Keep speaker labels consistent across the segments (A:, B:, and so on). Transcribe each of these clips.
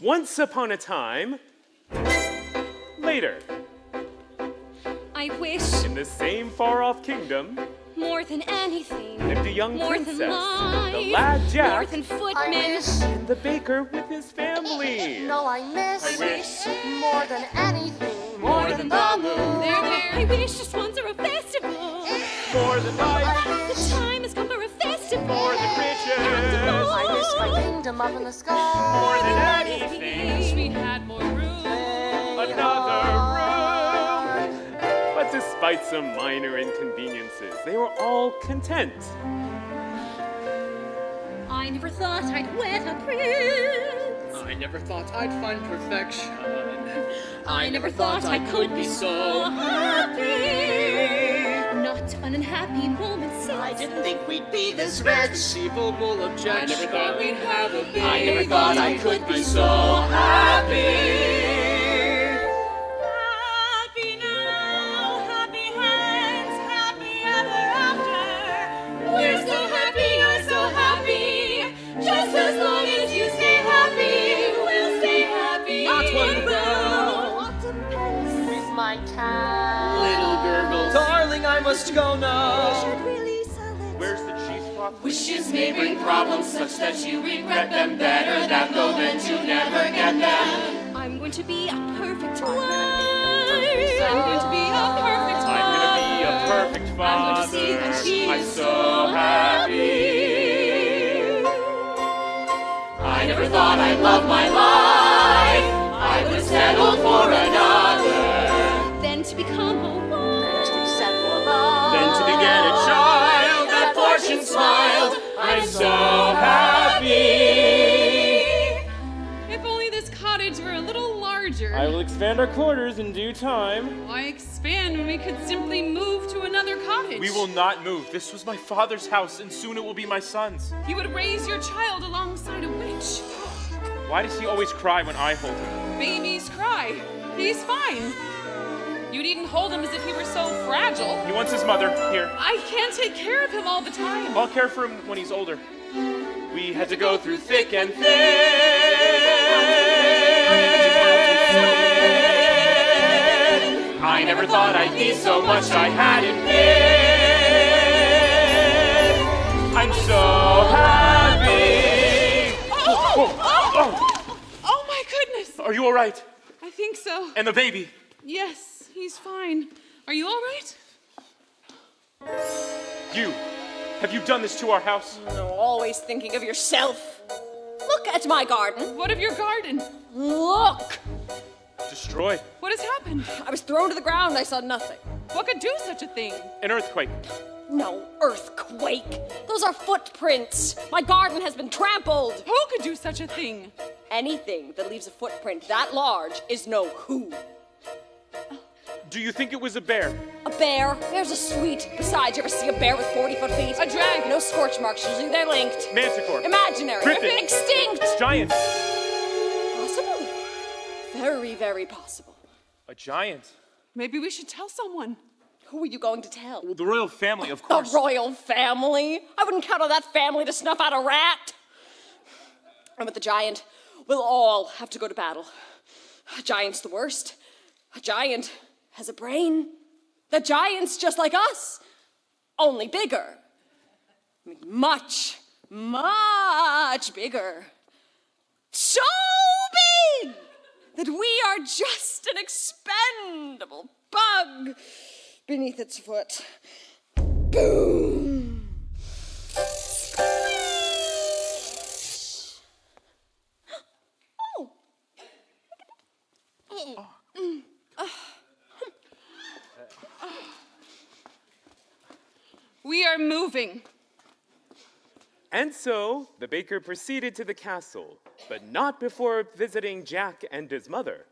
A: Once upon a time, later,
B: I wish
A: in the same far-off kingdom,
B: more than anything,
A: lived a young
B: more
A: princess,
B: than life,
A: the lad
B: more
A: Jack,
B: than
C: I
B: footmen.
C: wish,
A: and the baker with his family.
C: no, I miss,
A: I wish.
C: more than anything,
A: More than the moon,
B: There. I wish to sponsor a festival.
A: more than life,
C: I
B: The
C: wish,
B: time has come for a festival.
A: more than riches,
C: I wish my kingdom up in the sky.
A: more than
B: Wish
A: anything,
B: we had more room.
A: another room. But despite some minor inconveniences, they were all content.
B: I never thought I'd wed a prince.
D: I never thought I'd find perfection.
B: I never thought I could be so happy. Not an unhappy moment since.
D: I didn't think we'd be this
C: rich.
D: conceivable objection.
B: I never thought we'd have a baby.
D: I never thought I could be so happy.
B: Happy now, happy hands, happy ever after. We're so happy, you're so happy. Just as long as you stay happy, we'll stay happy.
D: Not one
C: With my cat.
D: Little gurgles. Darling, I must go now.
A: Where's the cheesecloth?
D: Wishes may bring problems such that you regret them better than though than to never get them.
B: I'm going to be a perfect wife. I'm going to be a perfect wife.
A: I'm gonna be a perfect
B: I'm going to see
A: father.
B: that she's
A: I'm so happy.
D: I never thought I'd love my life. I would settle for another.
B: Then to become a wife.
C: To be set for love.
A: Then to beget a child, that fortune smiled. I'm so happy.
E: If only this cottage were a little larger.
A: I will expand our quarters in due time.
E: Why expand when we could simply move to another cottage?
A: We will not move. This was my father's house, and soon it will be my son's.
E: You would raise your child alongside a witch.
A: Why does he always cry when I hold him?
E: Babies cry. He's fine. You needn't hold him as if he were so fragile.
A: He wants his mother. Here.
E: I can't take care of him all the time.
A: I'll care for him when he's older. We had to go through thick and thin. I never thought I'd be so much I hadn't been. I'm so happy.
E: Oh my goodness.
A: Are you all right?
E: I think so.
A: And the baby?
E: Yes, he's fine. Are you all right?
A: You. Have you done this to our house?
F: No, always thinking of yourself. Look at my garden.
E: What of your garden?
F: Look!
A: Destroyed.
E: What has happened?
F: I was thrown to the ground. I saw nothing.
E: What could do such a thing?
A: An earthquake.
F: No earthquake. Those are footprints. My garden has been trampled.
E: Who could do such a thing?
F: Anything that leaves a footprint that large is no who.
A: Do you think it was a bear?
F: A bear? Bears are sweet. Besides, you ever see a bear with 40-foot feet?
E: A dragon.
F: No scorch marks. Usually they're linked.
A: Manticore.
F: Imaginary.
A: Griffin.
F: Extinct.
A: Giant.
F: Possible. Very, very possible.
A: A giant.
E: Maybe we should tell someone.
F: Who are you going to tell?
A: Well, the royal family, of
F: The
A: course.
F: royal family? I wouldn't count on that family to snuff out a rat. And with the giant, we'll all have to go to battle. A giant's the worst. A giant has a brain. The giant's just like us, only bigger. I mean, much, much bigger. So big that we are just an expendable bug beneath its foot. Boom! Oh.
E: We are moving.
A: And so, the baker proceeded to the castle, but not before visiting Jack and his mother.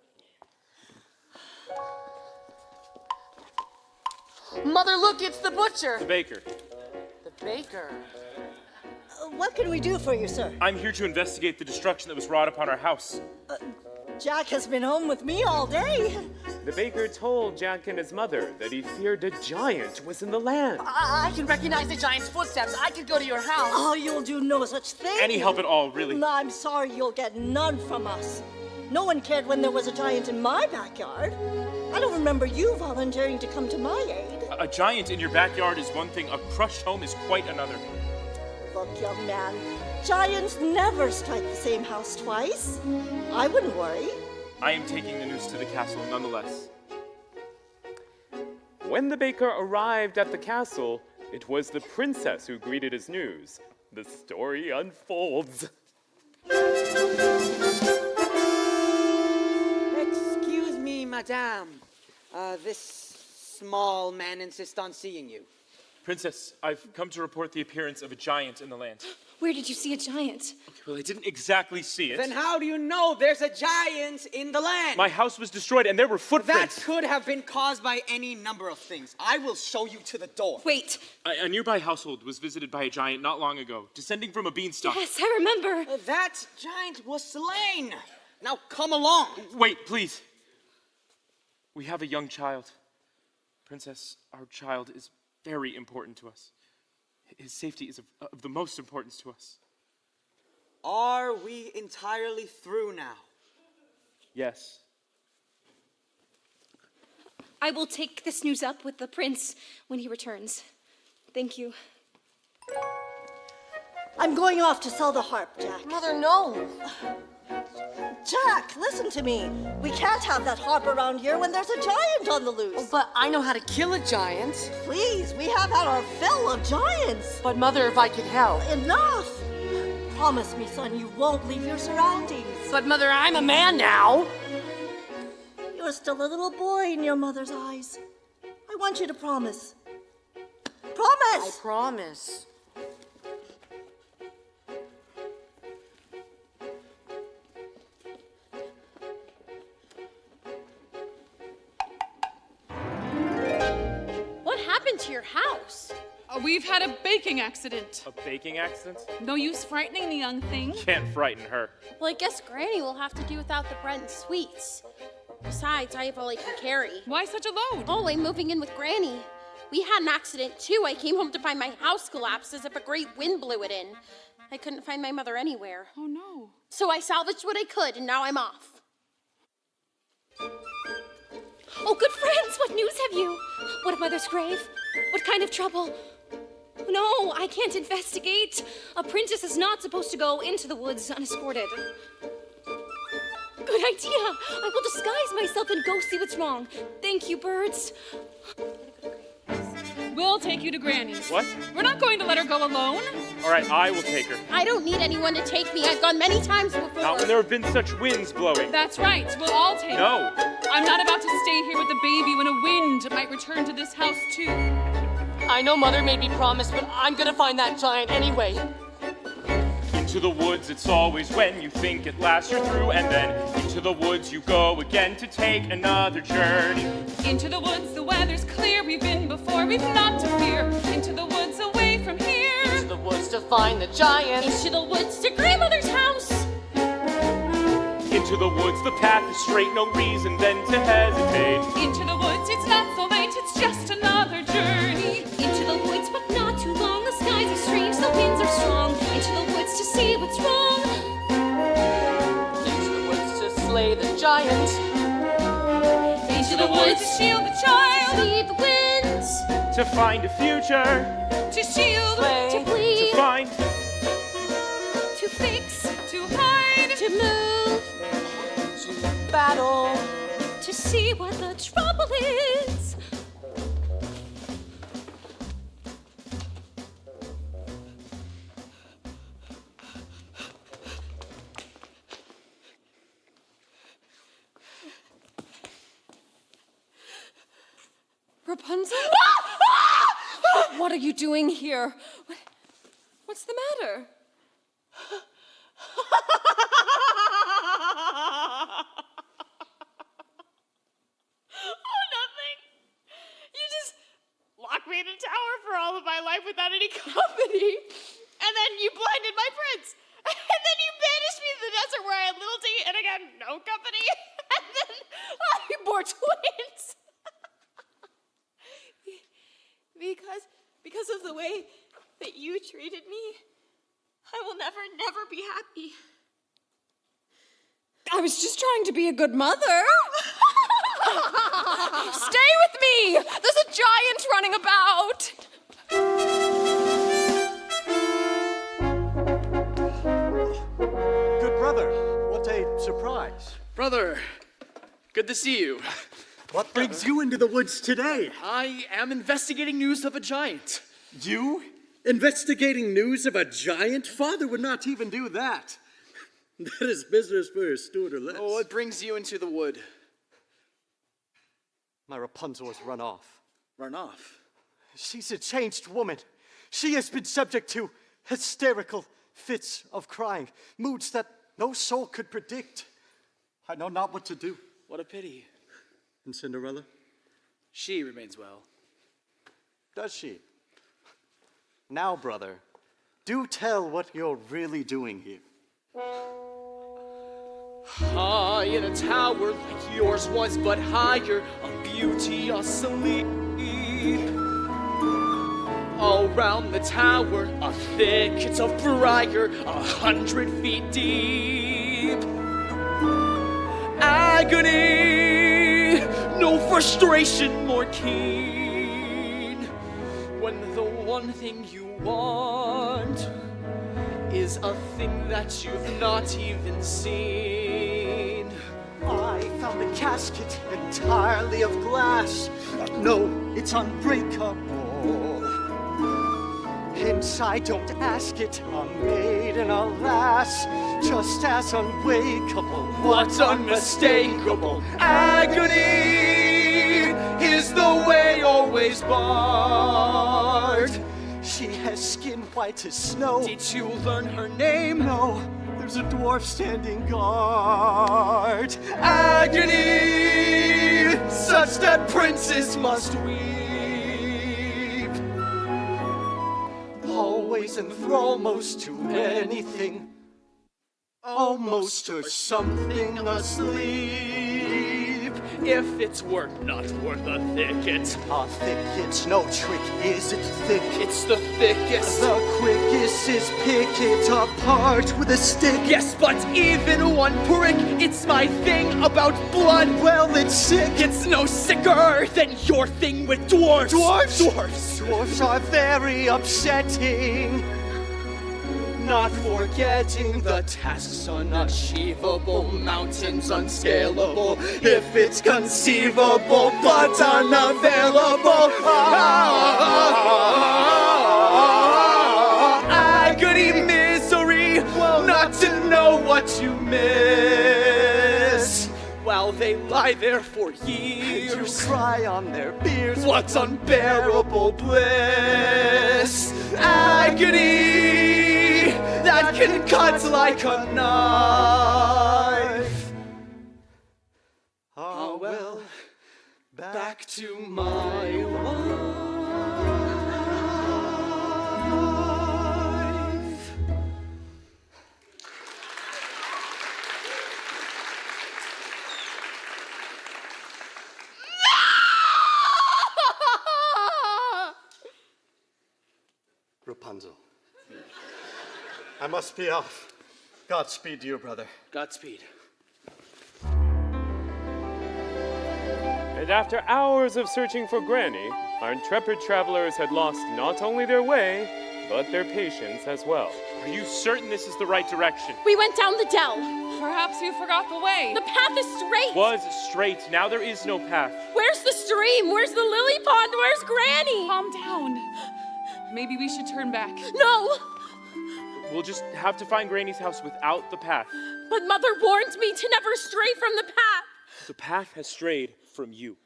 C: Mother, look, it's the butcher.
A: The baker.
C: The baker.
G: What can we do for you, sir?
A: I'm here to investigate the destruction that was wrought upon our house.
G: Jack has been home with me all day.
A: The baker told Jack and his mother that he feared a giant was in the land.
C: I can recognize the giant's footsteps. I could go to your house.
G: Oh, you'll do no such thing.
A: Any help at all, really.
G: I'm sorry, you'll get none from us. No one cared when there was a giant in my backyard. I don't remember you volunteering to come to my aid.
H: A giant in your backyard is one thing, a crushed home is quite another.
G: Look, young man, giants never strike the same house twice. I wouldn't worry.
H: I am taking the news to the castle nonetheless.
A: When the baker arrived at the castle, it was the princess who greeted his news. The story unfolds.
I: Excuse me, madame. This small man insists on seeing you.
H: Princess, I've come to report the appearance of a giant in the land.
F: Where did you see a giant?
H: Well, I didn't exactly see it.
I: Then how do you know there's a giant in the land?
H: My house was destroyed and there were
I: That
H: footprints.
I: could have been caused by any number of things. I will show you to the door.
F: Wait.
H: A nearby household was visited by a giant not long ago, descending from a beanstalk.
F: Yes, I remember.
I: That giant was slain. Now come along.
H: Wait, please. We have a young child. Princess, our child is very important to us. His safety is of the most importance to us.
I: Are we entirely through now?
H: Yes.
F: I will take this news up with the prince when he returns. Thank you.
G: I'm going off to sell the harp, Jack.
C: Mother, no.
G: Jack, listen to me. We can't have that harp around here when there's a giant on the loose.
C: But I know how to kill a giant.
G: Please, we have had our fill of giants.
C: But Mother, if I could help.
G: Enough. Promise me, son, you won't leave your surroundings.
C: But Mother, I'm a man now.
G: You're still a little boy in your mother's eyes. I want you to promise.
C: I
G: Promise!
C: promise.
B: What happened to your house?
E: We've had a baking accident.
H: A baking accident?
E: No use frightening the young thing.
H: Can't frighten her.
B: Well, I guess Granny will have to do without the bread and sweets. Besides, I have all I can carry.
E: Why such a load?
B: Oh, I'm moving in with Granny. We had an accident too. I came home to find my house collapsed as if a great wind blew it in. I couldn't find my mother anywhere.
E: Oh no.
B: So I salvaged what I could, and now I'm off.
F: Oh, good friends, what news have you? What of Mother's grave? What kind of trouble? No, I can't investigate. A princess is not supposed to go into the woods unescorted. Good idea. I will disguise myself and go see what's wrong. Thank you, birds.
E: We'll take you to Granny's.
H: What?
E: We're not going to let her go alone.
H: All right, I will take her.
B: I don't need anyone to take me. I've gone many times before.
H: Not when there have been such winds blowing.
E: That's right. We'll all take her.
H: No.
E: I'm not about to stay here with the baby when a wind might return to this house too.
C: I know Mother made me promise, but I'm gonna find that giant anyway.
H: Into the woods, it's always when you think at last you're through, and then into the woods you go again to take another journey.
E: Into the woods, the weather's clear. We've been before, we've not to fear. Into the woods, away from here.
C: Into the woods to find the giant.
B: Into the woods to grandmother's house.
H: Into the woods, the path is straight, no reason then to hesitate.
E: Into the woods, it's not so late, it's just another journey.
F: Into the woods, but not too long. The skies are strange, the winds are strong. Into the woods to see what's wrong.
C: Into the woods to slay the giant.
E: Into the woods to shield the child.
B: Lead the winds.
H: To find a future,
E: To shield.
C: Slay.
B: To flee.
H: to find.
F: To fix,
E: To hide.
B: To move.
C: To battle.
F: to see what the trouble is. Rapunzel? What are you doing here? What's the matter?
B: Oh, nothing. You just locked me in a tower for all of my life without any company. And then you blinded my prince. And then you banished me to the desert where I had little to eat and again, no company. And then I bore twins. because of the way that you treated me, I will never be happy.
F: I was just trying to be a good mother. Stay with me! There's a giant running about!
J: Good brother, what a surprise.
K: Brother, good to see you.
J: What brings you into the woods today?
K: I am investigating news of a giant.
J: You? Investigating news of a giant? Father would not even do that. That is business for a steward or less.
K: Oh, what brings you into the wood?
J: My Rapunzel has run off.
K: Run off?
J: She's a changed woman. She has been subject to hysterical fits of crying, moods that no soul could predict. I know not what to do.
K: What a pity.
J: And Cinderella?
K: She remains well.
J: Does she? Now, brother, do tell what you're really doing here.
K: High in a tower like yours was, but higher, a beauty asleep. All round the tower, a thicket of briar, 100 feet deep. Agony, no frustration more keen. When the one thing you want is a thing that you've not even seen.
J: I found a casket entirely of glass. No, it's unbreakable. Inside, don't ask it, a maiden, alas, just as unwakeable.
K: What's unmistakable? Agony is the way always barred.
J: She has skin white as snow.
K: Did you learn her name?
J: No, there's a dwarf standing guard.
K: Agony, such that princes must weep.
J: Always enthralled most to anything, almost or something asleep.
K: If it's not worth a thicket.
J: A thicket's no trick, is it thick?
K: It's the thickest.
J: The quickest is pick it apart with a stick.
K: Yes, but even one prick, it's my thing about blood.
J: Well, it's sick.
K: It's no sicker than your thing with dwarfs.
J: Dwarfs?
K: Dwarfs.
J: Dwarfs are very upsetting. Not forgetting
K: The tasks unachievable, mountains unscalable. If it's conceivable, but unavailable. Agony, misery, not to know what you miss. While they lie there for years,
J: you cry on their beers.
K: What's unbearable bliss? Agony that can cut like a knife.
J: Ah, well,
K: Back to my wife.
J: Rapunzel. I must be off. Godspeed to you, brother.
K: Godspeed.
A: And after hours of searching for Granny, our intrepid travelers had lost not only their way, but their patience as well.
H: Are you certain this is the right direction?
C: We went down the dell.
E: Perhaps you forgot the way.
C: The path is straight.
H: Was straight. Now there is no path.
C: Where's the stream? Where's the lily pond? Where's Granny?
E: Calm down. Maybe we should turn back.
C: No,
H: We'll just have to find Granny's house without the path.
C: but Mother warned me to never stray from the path.
H: The path has strayed from you.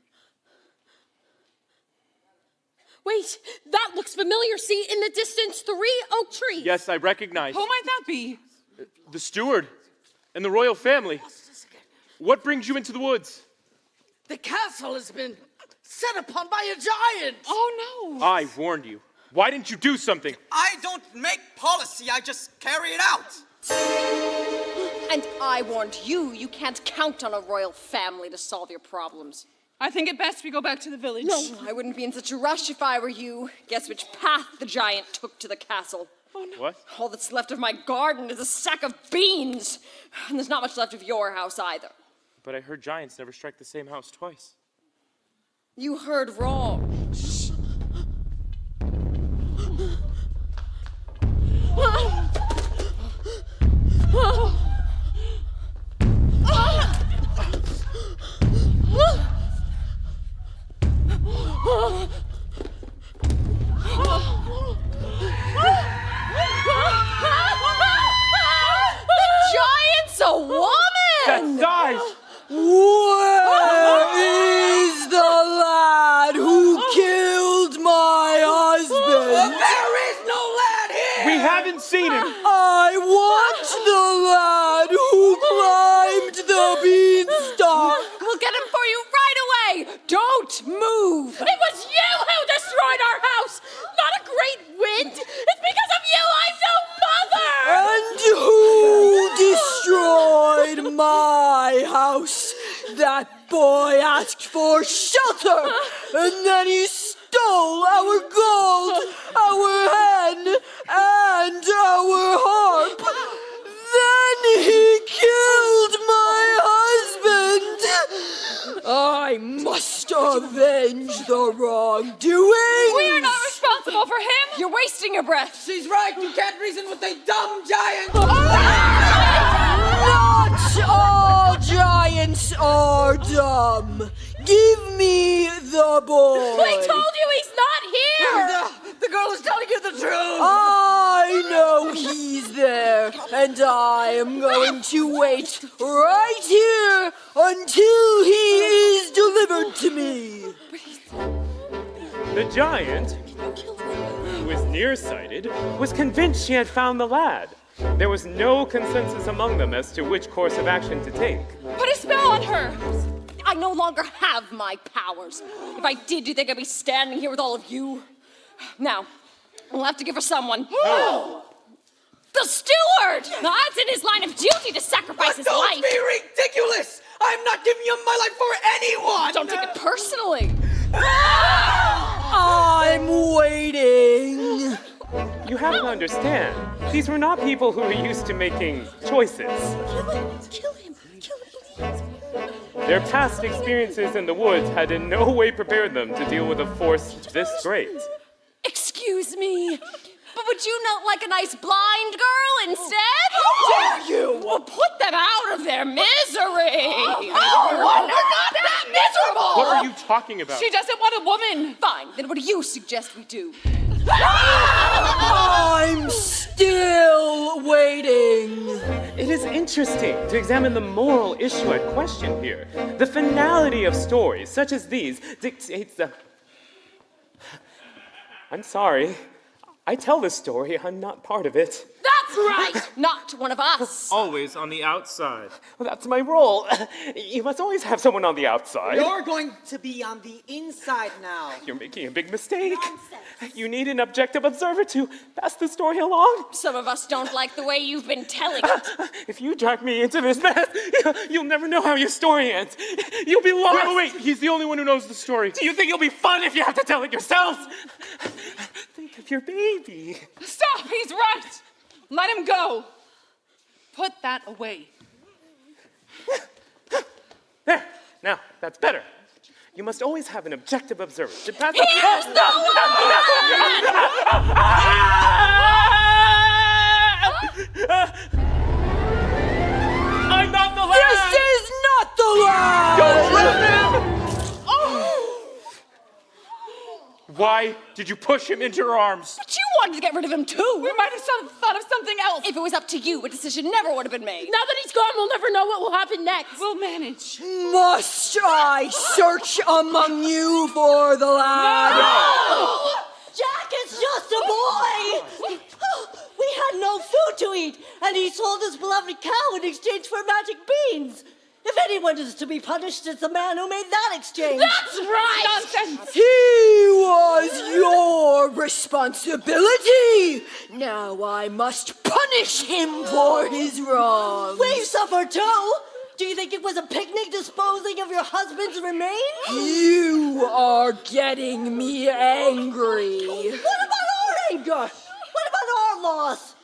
C: Wait, that looks familiar. See, in the distance, 3 oak trees.
H: Yes, I recognize.
E: Who might that be?
H: The steward and the royal family. What brings you into the woods?
I: The castle has been set upon by a giant.
E: Oh no.
H: I warned you. Why didn't you do something?
I: I don't make policy, I just carry it out.
F: And I warned you, you can't count on a royal family to solve your problems.
E: I think it best we go back to the village.
F: No, I wouldn't be in such a rush if I were you. Guess which path the giant took to the castle.
H: What?
F: All that's left of my garden is a sack of beans. And there's not much left of your house either.
H: But I heard giants never strike the same house twice.
F: You heard wrong. Shh. The giant's a woman!
H: That dies!
L: Where is the lad who killed my husband?
I: There is no lad here!
H: We haven't seen him!
L: I want the lad who climbed the beanstalk!
F: We'll get him for you right away! Don't move!
B: It was you who destroyed our house! Not a great wind! It's because of you I'm no mother!
L: And who destroyed my house? That boy asked for shelter, and then he stole our gold, our hen, and our harp. Then he killed my husband. I must avenge the wrongdoing.
E: We are not responsible for him.
F: You're wasting your breath.
I: She's right, you can't reason with a dumb giant!
L: Not all giants are dumb. Give me the boy.
B: We told you he's not here!
I: The girl is telling you the truth!
L: I know he's there, and I am going to wait right here until he is delivered to me.
A: The giant, who was nearsighted, was convinced she had found the lad. There was no consensus among them as to which course of action to take.
E: Put a spell on her.
F: I no longer have my powers. If I did, do you think I'd be standing here with all of you? Now, we'll have to give her someone. The steward! Now, that's in his line of duty to sacrifice his
I: Don't
F: life.
I: be ridiculous! I'm not giving up my life for anyone!
F: Don't take it personally.
L: I'm waiting.
A: You have to understand, these were not people who were used to making choices.
G: Kill him, please.
A: Their past experiences in the woods had in no way prepared them to deal with a force this great.
F: Excuse me, but would you not like a nice blind girl instead?
I: How dare you!
F: Well, put them out of their misery.
I: Oh, we're not that miserable!
H: What are you talking about?
E: She doesn't want a woman.
F: Fine, then what do you suggest we do?
L: I'm still waiting.
A: It is interesting to examine the moral issue at question here. The finality of stories such as these dictates the... I'm sorry. I tell this story, I'm not part of it.
F: That's right, not one of us.
H: Always on the outside.
A: Well, that's my role. You must always have someone on the outside.
I: You're going to be on the inside now.
A: You're making a big mistake. You need an objective observer to pass the story along.
F: Some of us don't like the way you've been telling it.
A: If you drag me into this mess, you'll never know how your story ends. You'll be lost.
H: Wait, he's the only one who knows the story.
A: Do you think it'll be fun if you have to tell it yourself? Think of your baby.
E: Stop, he's right. Let him go. Put that away.
A: There. Now, that's better. You must always have an objective observer to pass
F: He is the
A: I'm not the lad!
L: This is not the lad!
A: Don't trip him!
H: Why did you push him into her arms?
F: But you wanted to get rid of him too.
E: We might have thought of something else.
F: If it was up to you, a decision never would have been made.
B: Now that he's gone, we'll never know what will happen next.
E: We'll manage.
L: Must I search among you for the lad?
G: No! Jack is just a boy! We had no food to eat, and he sold his beloved cow in exchange for magic beans. If anyone is to be punished, it's the man who made that exchange.
B: That's right!
E: Nonsense!
L: He was your responsibility. Now I must punish him for his wrongs.
G: We suffer too. Do you think it was a picnic disposing of your husband's remains?
L: You are getting me angry.
G: What about our anger? What about our loss.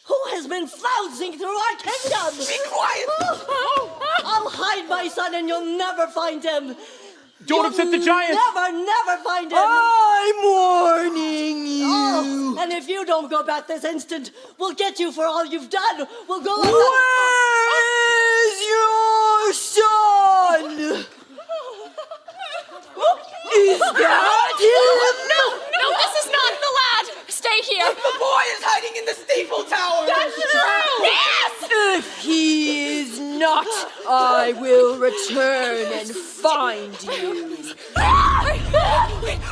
G: Who has been flouncing through our kingdom?
I: Be quiet!
G: I'll hide my son and you'll never find him.
H: Don't upset the giant!
G: Never find him.
L: I'm warning you.
G: Oh, and if you don't go back this instant, we'll get you for all you've done. We'll go.
L: Where's your son? Is that him?
F: No, this is not the lad. Stay here.
I: The boy is hiding in the steeple tower!
F: That's true. Yes.
L: If he is not, I will return and find you.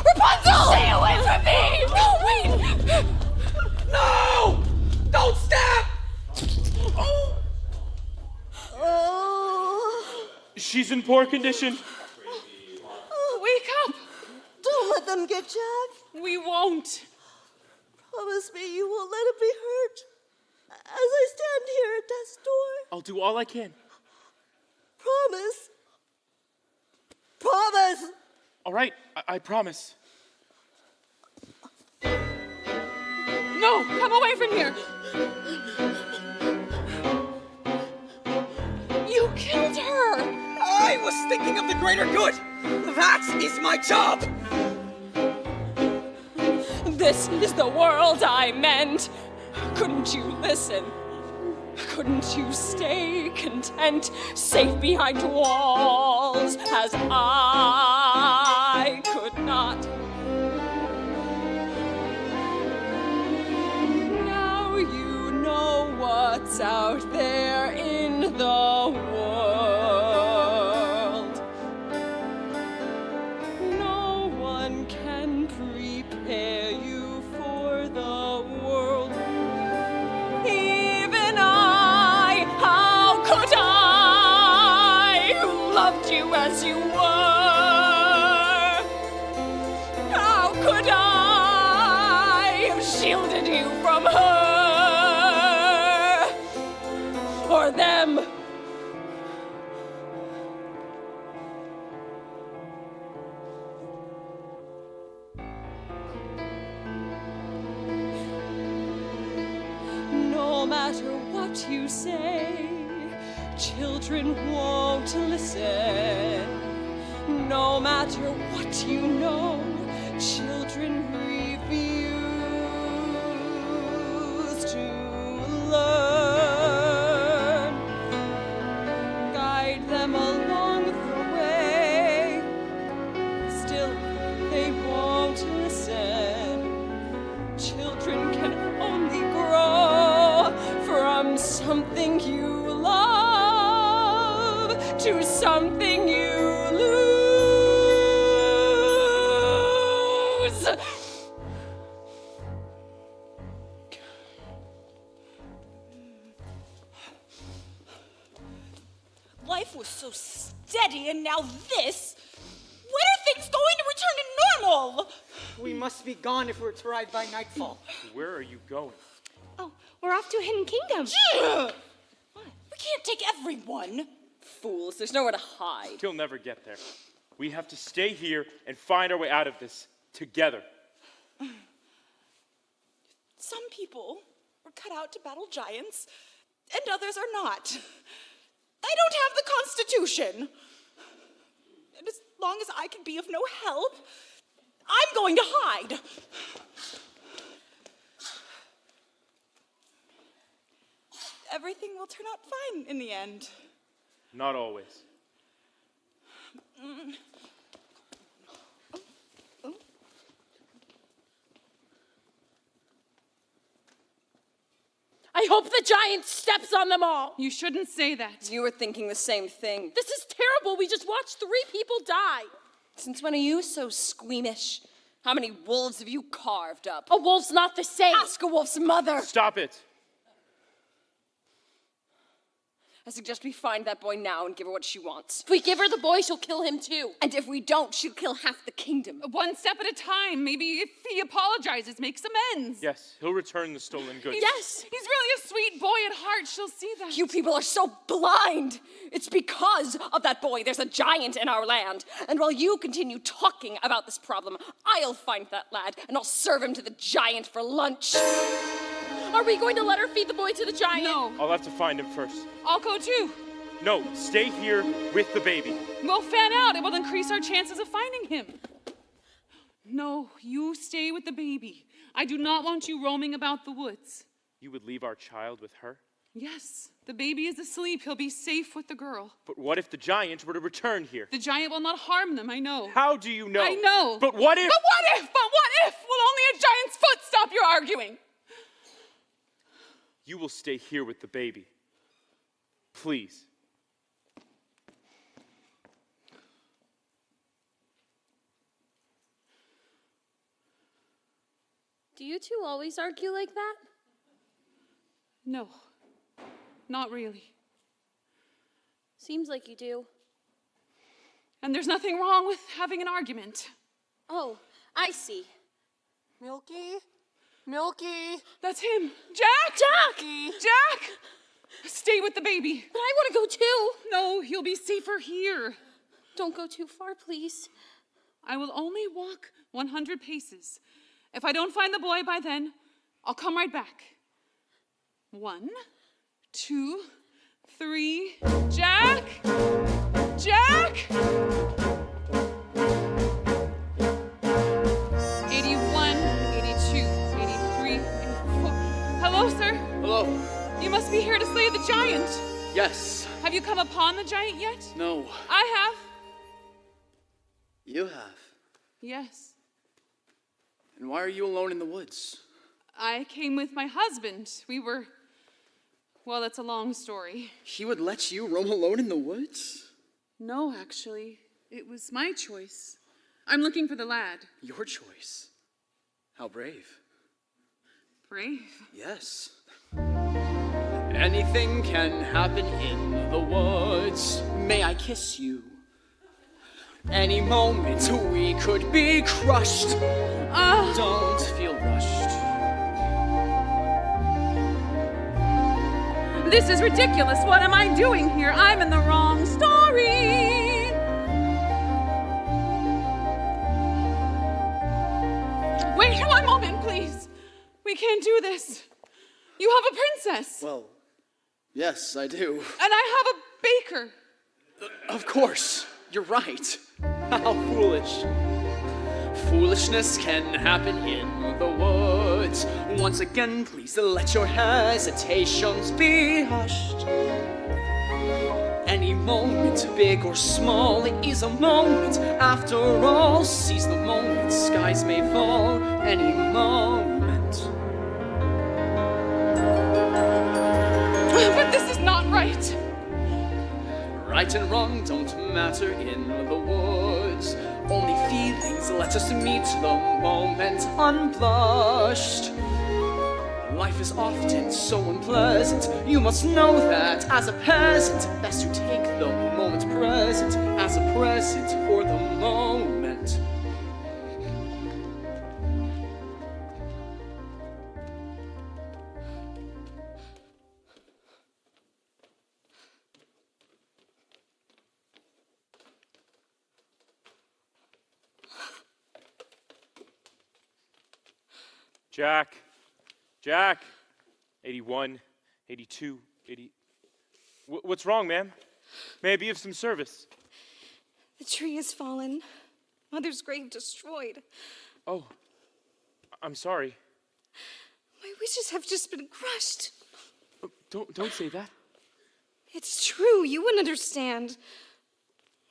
F: Rapunzel! Stay away from me! Wait!
I: No! Don't stab!
H: She's in poor condition.
E: Wake up!
G: Don't let them get Jack.
E: We won't.
G: Promise me you won't let him be hurt. As I stand here at death's door.
H: I'll do all I can.
G: Promise. Promise.
H: All right, I promise.
E: No, come away from here. You killed her.
I: I was thinking of the greater good. That is my job.
F: This is the world I meant. Couldn't you listen? Couldn't you stay content, safe behind walls, as I could not? Now you know what's out there in the world. No one can prepare you for the world. Even I, how could I, who loved you as you were? How could I have shielded you from her or them? No matter what you say, children won't listen. No matter what you know, children refuse to learn. Guide them along the way, still they won't listen. Children can only grow from something you love to something you lose.
B: Life was so steady, and now this? When are things going to return to normal?
I: We must be gone if we're to arrive by nightfall.
H: Where are you going?
B: Oh, we're off to a hidden kingdom. We can't take everyone.
F: Fools, there's nowhere to hide.
H: He'll never get there. We have to stay here and find our way out of this together.
B: Some people were cut out to battle giants, and others are not. I don't have the Constitution. And as long as I can be of no help, I'm going to hide. Everything will turn out fine in the end.
H: Not always.
C: I hope the giant steps on them all.
E: You shouldn't say that.
F: You were thinking the same thing.
C: This is terrible. We just watched 3 people die.
F: Since when are you so squeamish? How many wolves have you carved up?
C: A wolf's not the same.
F: Ask a wolf's mother.
H: Stop it.
F: I suggest we find that boy now and give her what she wants.
C: If we give her the boy, she'll kill him too.
F: And if we don't, she'll kill half the kingdom.
E: One step at a time. Maybe if he apologizes, makes amends.
H: Yes, he'll return the stolen goods.
C: Yes.
E: He's really a sweet boy at heart. She'll see that.
F: You people are so blind. It's because of that boy there's a giant in our land. And while you continue talking about this problem, I'll find that lad and I'll serve him to the giant for lunch.
C: Are we going to let her feed the boy to the giant?
E: No.
H: I'll have to find him first.
E: I'll go too.
H: No, stay here with the baby.
E: We'll fan out. It will increase our chances of finding him. No, you stay with the baby. I do not want you roaming about the woods.
H: You would leave our child with her?
E: Yes, the baby is asleep. He'll be safe with the girl.
H: But what if the giant were to return here?
E: The giant will not harm them, I know.
H: How do you know?
E: I know.
H: But what if...
E: But what if? But what if? Will only a giant's foot stop your arguing?
H: You will stay here with the baby. Please.
C: Do you two always argue like that?
E: No, not really.
C: Seems like you do.
E: And there's nothing wrong with having an argument.
C: Oh, I see.
L: Milky? Milky?
E: That's him. Jack!
C: Jack!
E: Jack! Stay with the baby.
C: But I want to go too.
E: No, you'll be safer here.
C: Don't go too far, please.
E: I will only walk 100 paces. If I don't find the boy by then, I'll come right back. 1, 2, 3. Jack! Jack! 81, 82, 83, 84. Hello, sir.
K: Hello.
E: You must be here to slay the giant.
K: Yes.
E: Have you come upon the giant yet?
K: No.
E: I have.
K: You have.
E: Yes.
K: And why are you alone in the woods?
E: I came with my husband. Well, that's a long story.
K: He would let you roam alone in the woods?
E: No, actually. It was my choice. I'm looking for the lad.
K: Your choice. How brave.
E: Brave?
K: Yes. Anything can happen in the woods. May I kiss you? Any moment we could be crushed. Don't feel rushed.
E: This is ridiculous. What am I doing here? I'm in the wrong story. Wait 1 moment, please. We can't do this. You have a princess.
K: Well, yes, I do.
E: And I have a baker.
K: Of course. You're right. How foolish. Foolishness can happen in the woods. Once again, please let your hesitations be hushed. Any moment, big or small, is a moment. After all, seize the moment. Skies may fall any moment.
E: But this is not right.
K: Right and wrong don't matter in the woods. Only feelings let us meet the moment unblushed. Life is often so unpleasant. You must know that as a peasant. Best to take the moment present as a present for the moment.
H: Jack. Jack. 81, 82, 80. What's wrong, ma'am? May I be of some service?
F: The tree has fallen. Mother's grave destroyed.
H: Oh, I'm sorry.
F: My wishes have just been crushed.
H: Don't say that.
F: It's true. You wouldn't understand.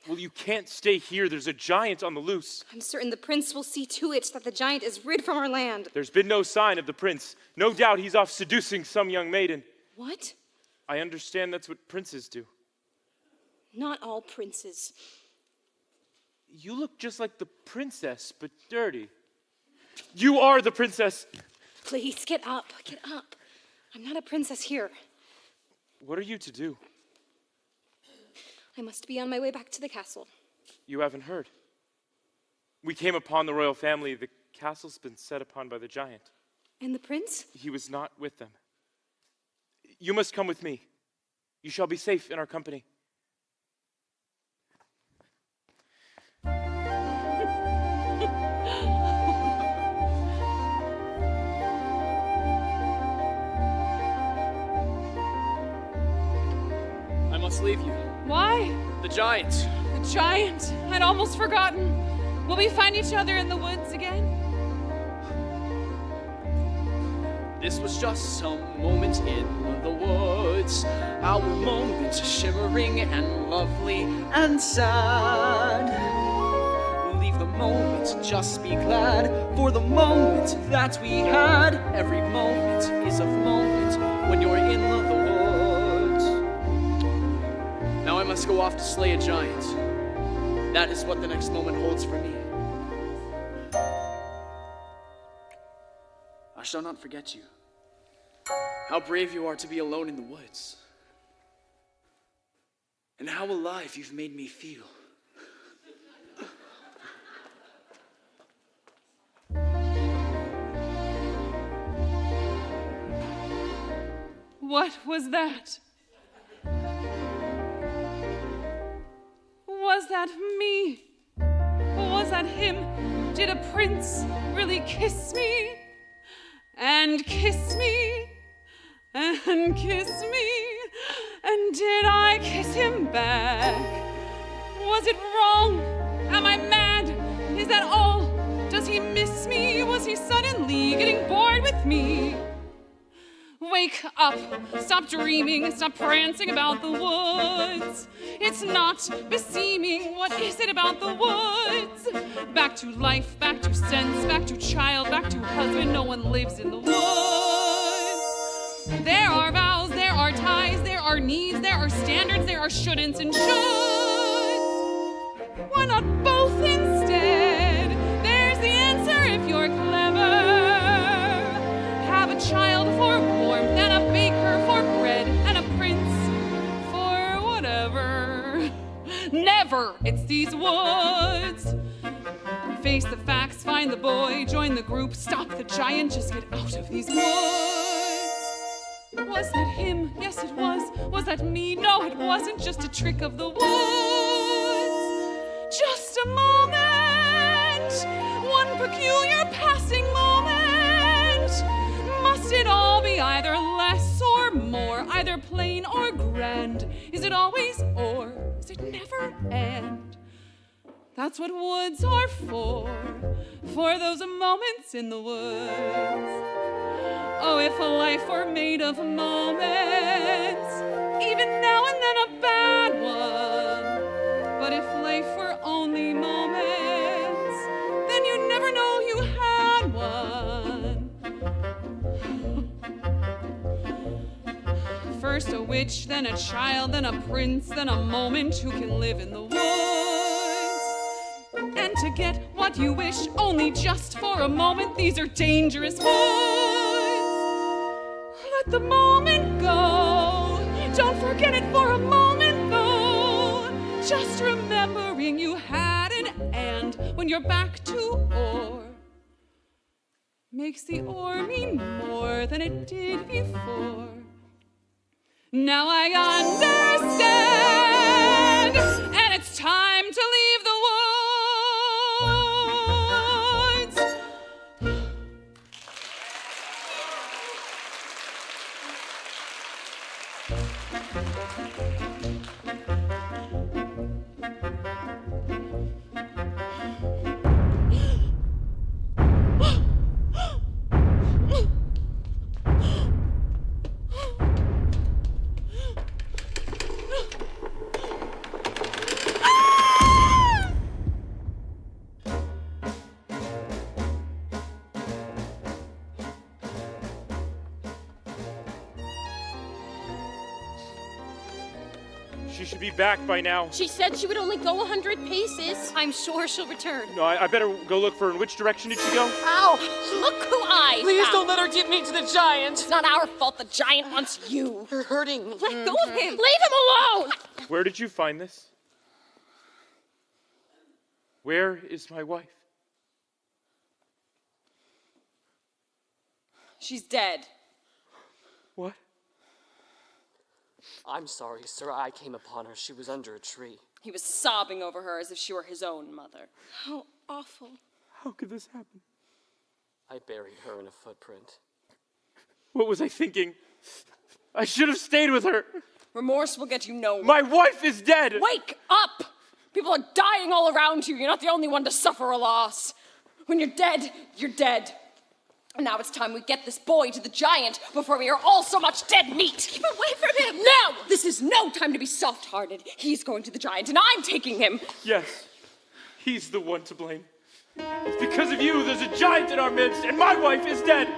H: Well, you can't stay here. There's a giant on the loose.
F: I'm certain the prince will see to it that the giant is rid from our land.
H: There's been no sign of the prince. No doubt he's off seducing some young maiden.
F: What?
H: I understand that's what princes do.
F: Not all princes.
H: You look just like the princess, but dirty. You are the princess.
F: Please, get up. Get up. I'm not a princess here.
H: What are you to do?
F: I must be on my way back to the castle.
H: You haven't heard. We came upon the royal family. The castle's been set upon by the giant.
F: And the prince?
H: He was not with them. You must come with me. You shall be safe in our company.
K: must leave you.
E: Why?
K: The giant.
E: The giant. I'd almost forgotten. Will we find each other in the woods again?
K: This was just some moment in the woods. Our moment shimmering and lovely and sad. Leave the moment, just be glad for the moment that we had. Every moment is a moment when you're in the woods. Now I must go off to slay a giant. That is what the next moment holds for me. I shall not forget you. How brave you are to be alone in the woods. And how alive you've made me feel.
E: What was that? Was that me? Was that him? Did a prince really kiss me? And kiss me? And kiss me? And did I kiss him back? Was it wrong? Am I mad? Is that all? Does he miss me? Was he suddenly getting bored with me? Wake up, stop dreaming, stop prancing about the woods. It's not beseeming, what is it about the woods? Back to life, back to sense, back to child, back to husband, no one lives in the woods. There are vows, there are ties, there are needs, there are standards, there are shouldn'ts and shoulds. Why not both instead? There's the answer if you're clever. Have a child for warmth, and a baker for bread, and a prince for whatever. Never! It's these woods. Face the facts, find the boy, join the group, stop the giant, just get out of these woods. Was that him? Yes, it was. Was that me? No, it wasn't. Just a trick of the woods. Just a moment. One peculiar passing moment. Must it all be either less or more, either plain or grand? Is it always or? Is it never and? That's what woods are for those moments in the woods. Oh, if a life were made of moments, even now and then a bad one. But if life were only moments, then you'd never know you had one. First a witch, then a child, then a prince, then a moment who can live in the woods. And to get what you wish, only just for a moment, these are dangerous woods. Let the moment go. Don't forget it for a moment, though. Just remembering you had an and when you're back to or makes the or mean more than it did before. Now I understand, and it's time to leave the woods.
H: She should be back by now.
C: She said she would only go 100 paces. I'm sure she'll return.
H: No, I better go look for her. In which direction did she go?
F: Ow! Look who I
C: Please
F: found.
C: don't let her get me to the giant.
F: It's not our fault the giant wants you.
C: You're hurting.
F: Let go of him. Leave him alone.
H: Where did you find this? Where is my wife?
F: She's dead.
H: What?
C: I'm sorry, sir. I came upon her. She was under a tree.
F: He was sobbing over her as if she were his own mother.
C: How awful.
H: How could this happen?
C: I buried her in a footprint.
H: What was I thinking? I should have stayed with her.
F: Remorse will get you nowhere.
H: My wife is dead!
F: Wake up! People are dying all around you. You're not the only one to suffer a loss. When you're dead, you're dead. And now it's time we get this boy to the giant before we are all so much dead meat.
B: Keep away from him!
F: No! This is no time to be soft-hearted. He's going to the giant, and I'm taking him.
H: Yes, he's the one to blame. It's because of you there's a giant in our midst, and my wife is dead!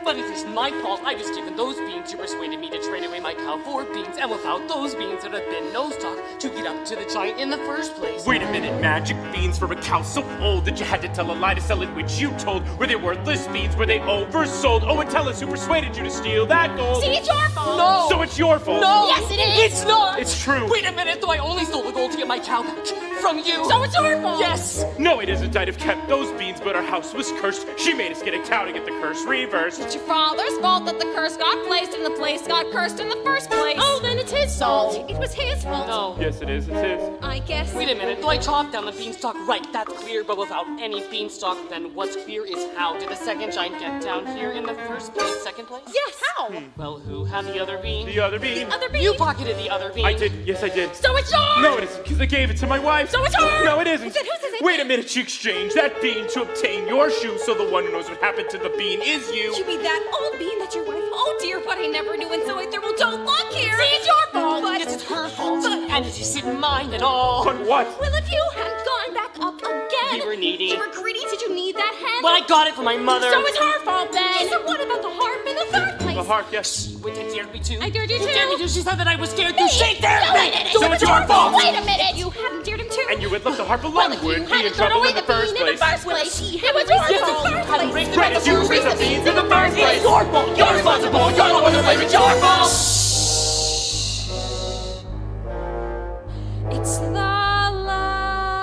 C: But it isn't my fault. I was given those beans. You persuaded me to trade away my cow for beans, and without those beans, there'd have been no stock to get up to the giant in the first place.
H: Wait a minute, magic beans from a cow so old that you had to tell a lie to sell it, which you told. Were they worthless beans? Were they oversold? Oh, and tell us who persuaded you to steal that gold.
B: See, it's your fault!
C: No!
H: So it's your fault.
C: No!
B: Yes, it is!
C: It's not!
H: It's true.
C: Wait a minute, though I only stole the gold to get my cow back. From you!
B: So it's your fault!
C: Yes!
H: No, it isn't. I'd have kept those beans, but our house was cursed. She made us get a cow to get the curse reversed.
F: It's your father's fault that the curse got placed and the place got cursed in the first place.
B: Oh, then it's his fault. It was his fault.
C: No.
H: Yes, it is. It's his.
B: I guess.
C: Wait a minute, though I chopped down the beanstalk, right, that's clear, but without any beanstalk, then what's clear is how did the second giant get down here in the first place? Second place?
B: Yes, how?
C: Well, who had the other bean?
H: The other bean.
B: Other bean?
C: You pocketed the other bean.
H: I did. Yes, I did.
B: So it's yours!
H: No, it isn't, because I gave it to my wife.
B: So it's yours!
H: No, it isn't.
B: Is it? Whose is it?
H: Wait a minute, she exchanged that bean to obtain your shoe, so the one who knows what happened to the bean is you.
B: You mean that old bean that your wife? Oh dear, but I never knew, and so there will don't look here. See, it's your fault. But
C: Yes, it's her fault. And it isn't mine at all.
H: But what?
B: well, if you hadn't gone back up again,
C: We were needy.
B: You were greedy. Did you need that hand?
C: But I got it from my mother.
B: So it's her fault then. So what about the harp in the third place?
H: The harp, yes.
C: Wait, you dared me to.
B: I dared you
C: You
B: to.
C: dared me to. She said that I was scared to. She
B: No,
C: dared me.
B: it
H: So it's your fault.
B: Wait a minute. You hadn't dared him to.
H: And you had left the harp
B: well,
H: alone,
B: if you
H: would be in
B: hadn't thrown
H: trouble
B: away
H: in the
B: the
H: first
B: bean in
H: place.
B: the first place.
C: She
B: It was yours in the
C: Yes,
B: first
C: hadn't
B: place.
C: raised the
H: Right,
C: beans.
H: you raised the beans in the first place.
C: It's your fault. You're responsible. You're the one to blame. It's your fault.
F: It's the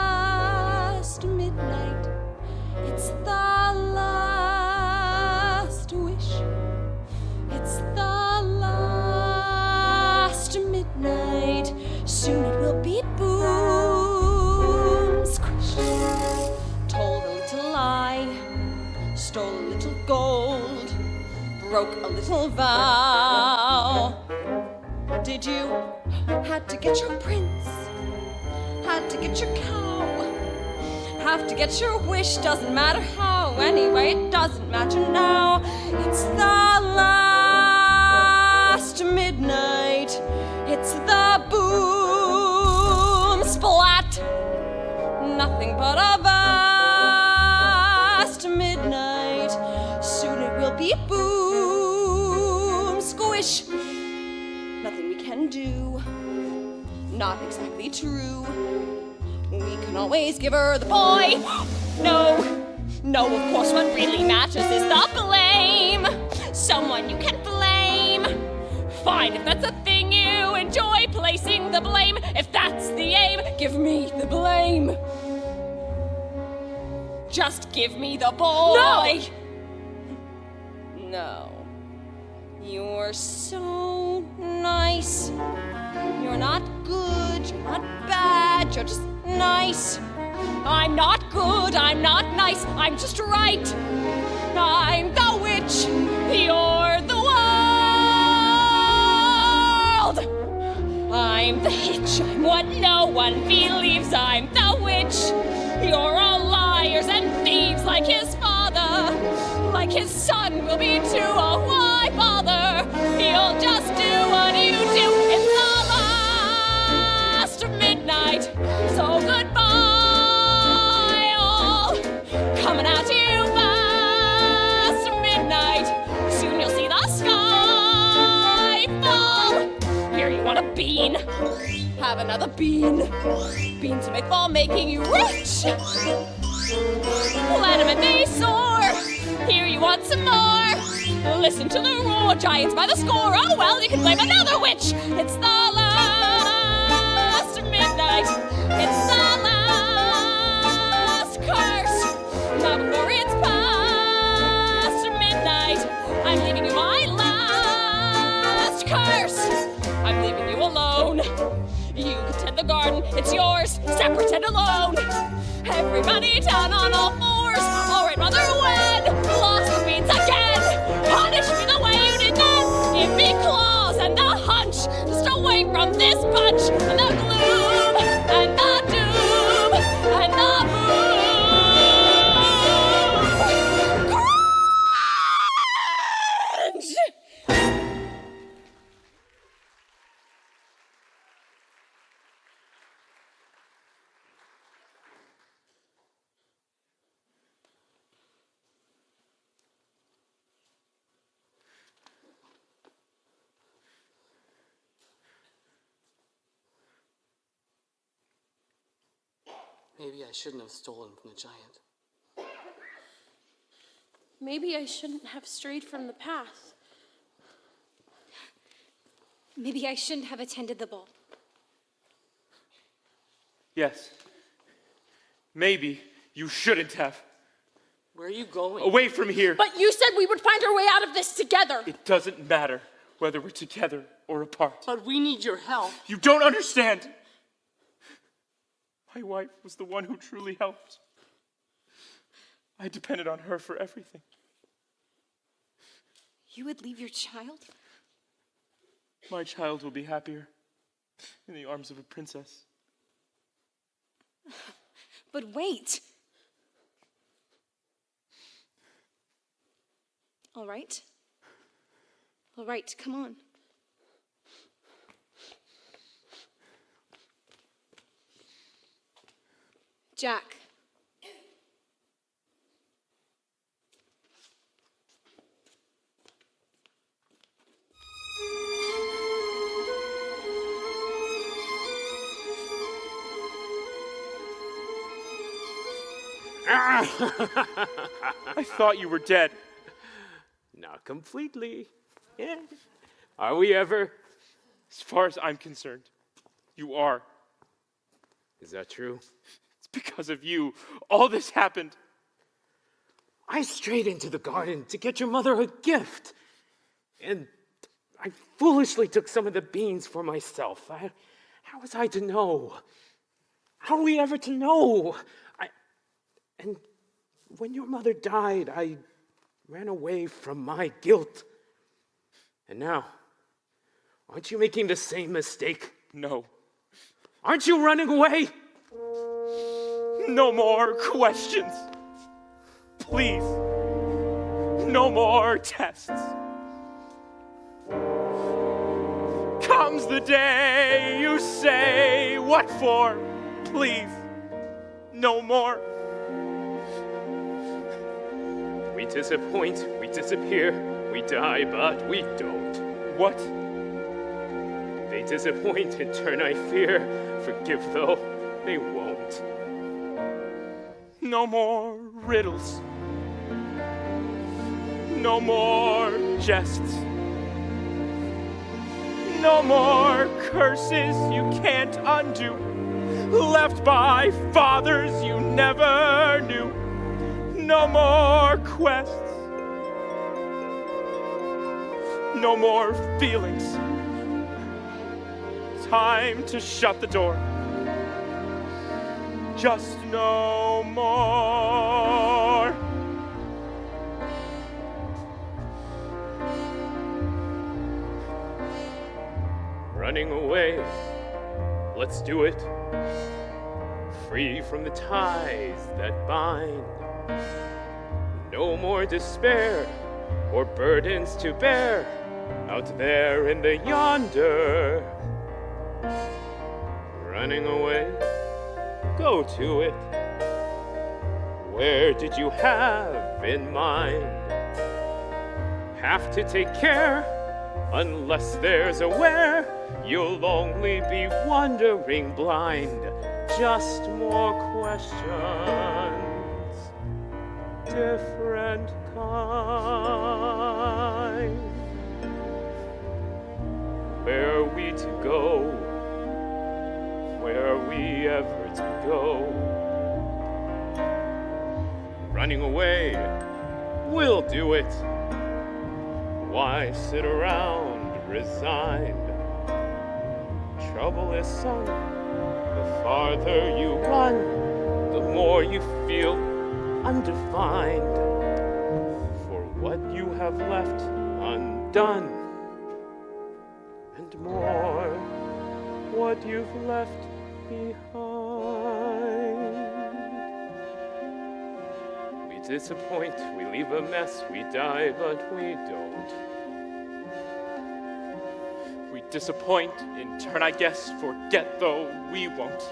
F: last midnight. It's the last wish. It's the last midnight. Soon it will be boom, squish. Told a little lie, stole a little gold, broke a little vow. Did you? Had to get your prince, had to get your cow, have to get your wish, doesn't matter how. Anyway, it doesn't matter now. It's the last midnight. It's the boom splat. Nothing but a vast midnight. Soon it will be boom squish. Nothing we can do. Not exactly true. We can always give her the boy. No, no, of course, what really matters is the blame. Someone you can blame. Fine, if that's a thing you enjoy, placing the blame. If that's the aim, give me the blame. Just give me the boy. No. You're so nice. You're not good, you're not bad, you're just nice. I'm not good, I'm not nice, I'm just right. I'm the witch, you're the world. I'm the hitch, I'm what no one believes. I'm the witch, you're all liars and thieves like his father. Like his son will be too, oh why bother? He'll just do what you do. It's the last midnight, so goodbye all. Coming at you fast midnight. Soon you'll see the sky fall. Here you want a bean, have another bean. Beans make fall, making you rich. Let 'em and they soar. Here you want some more. Listen to the roar, giants by the score. Oh well, you can blame another witch. It's the last midnight. It's the last curse. Now before it's past midnight, I'm leaving you my last curse. I'm leaving you alone. You can tend the garden, it's yours, separate and alone. Everybody down on all fours. All right, mother, when lost the beans again, punish me the way you did then. Give me claws and the hunch, just away
B: me from this bunch, and the gloom, and the doom, and the boom.
C: Maybe I shouldn't have stolen from the giant.
B: Maybe I shouldn't have strayed from the path. Maybe I shouldn't have attended the ball.
H: Yes. Maybe you shouldn't have.
C: Where are you going?
H: Away from here.
B: But you said we would find our way out of this together.
H: It doesn't matter whether we're together or apart.
C: But we need your help.
H: You don't understand. My wife was the one who truly helped. I depended on her for everything.
B: You would leave your child?
H: My child will be happier in the arms of a princess.
B: But wait. All right. All right, come on. Jack.
H: I thought you were dead.
A: Not completely. Yeah. Are we ever?
H: As far as I'm concerned, you are.
A: Is that true?
H: It's because of you. All this happened.
A: I strayed into the garden to get your mother a gift. And I foolishly took some of the beans for myself. How was I to know? How are we ever to know? And when your mother died, I ran away from my guilt. And now, aren't you making the same mistake?
H: No.
A: Aren't you running away?
H: No more questions. Please. No more tests. Comes the day you say, what for? Please. No more.
A: We disappoint, we disappear, we die, but we don't.
H: What?
A: They disappoint, in turn I fear. Forgive, though, they won't.
H: No more riddles. No more jests. No more curses you can't undo. Left by fathers you never knew. No more quests. No more feelings. Time to shut the door. Just no more.
A: Running away, let's do it. Free from the ties that bind. No more despair or burdens to bear out there in the yonder. Running away, go to it. Where did you have in mind? Have to take care, unless there's a where. You'll only be wandering blind. Just more questions, different kind. Where are we to go? Where are we ever to go? Running away, we'll do it. Why sit around resigned? Trouble is sunk. The farther you run, the more you feel undefined. For what you have left undone, and more
H: what you've left behind.
A: We disappoint, we leave a mess, we die, but we don't.
H: We disappoint, in turn, I guess, forget though we won't.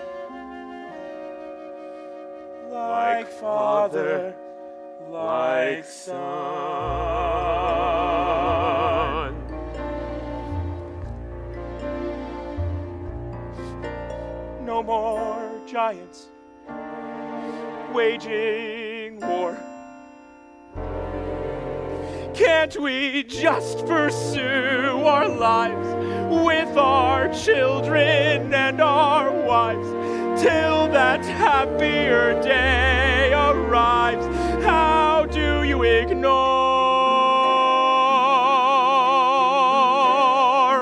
H: Like father, like son. No more giants waging war. Can't we just pursue our lives with our children and our wives till that happier day arrives? How do you ignore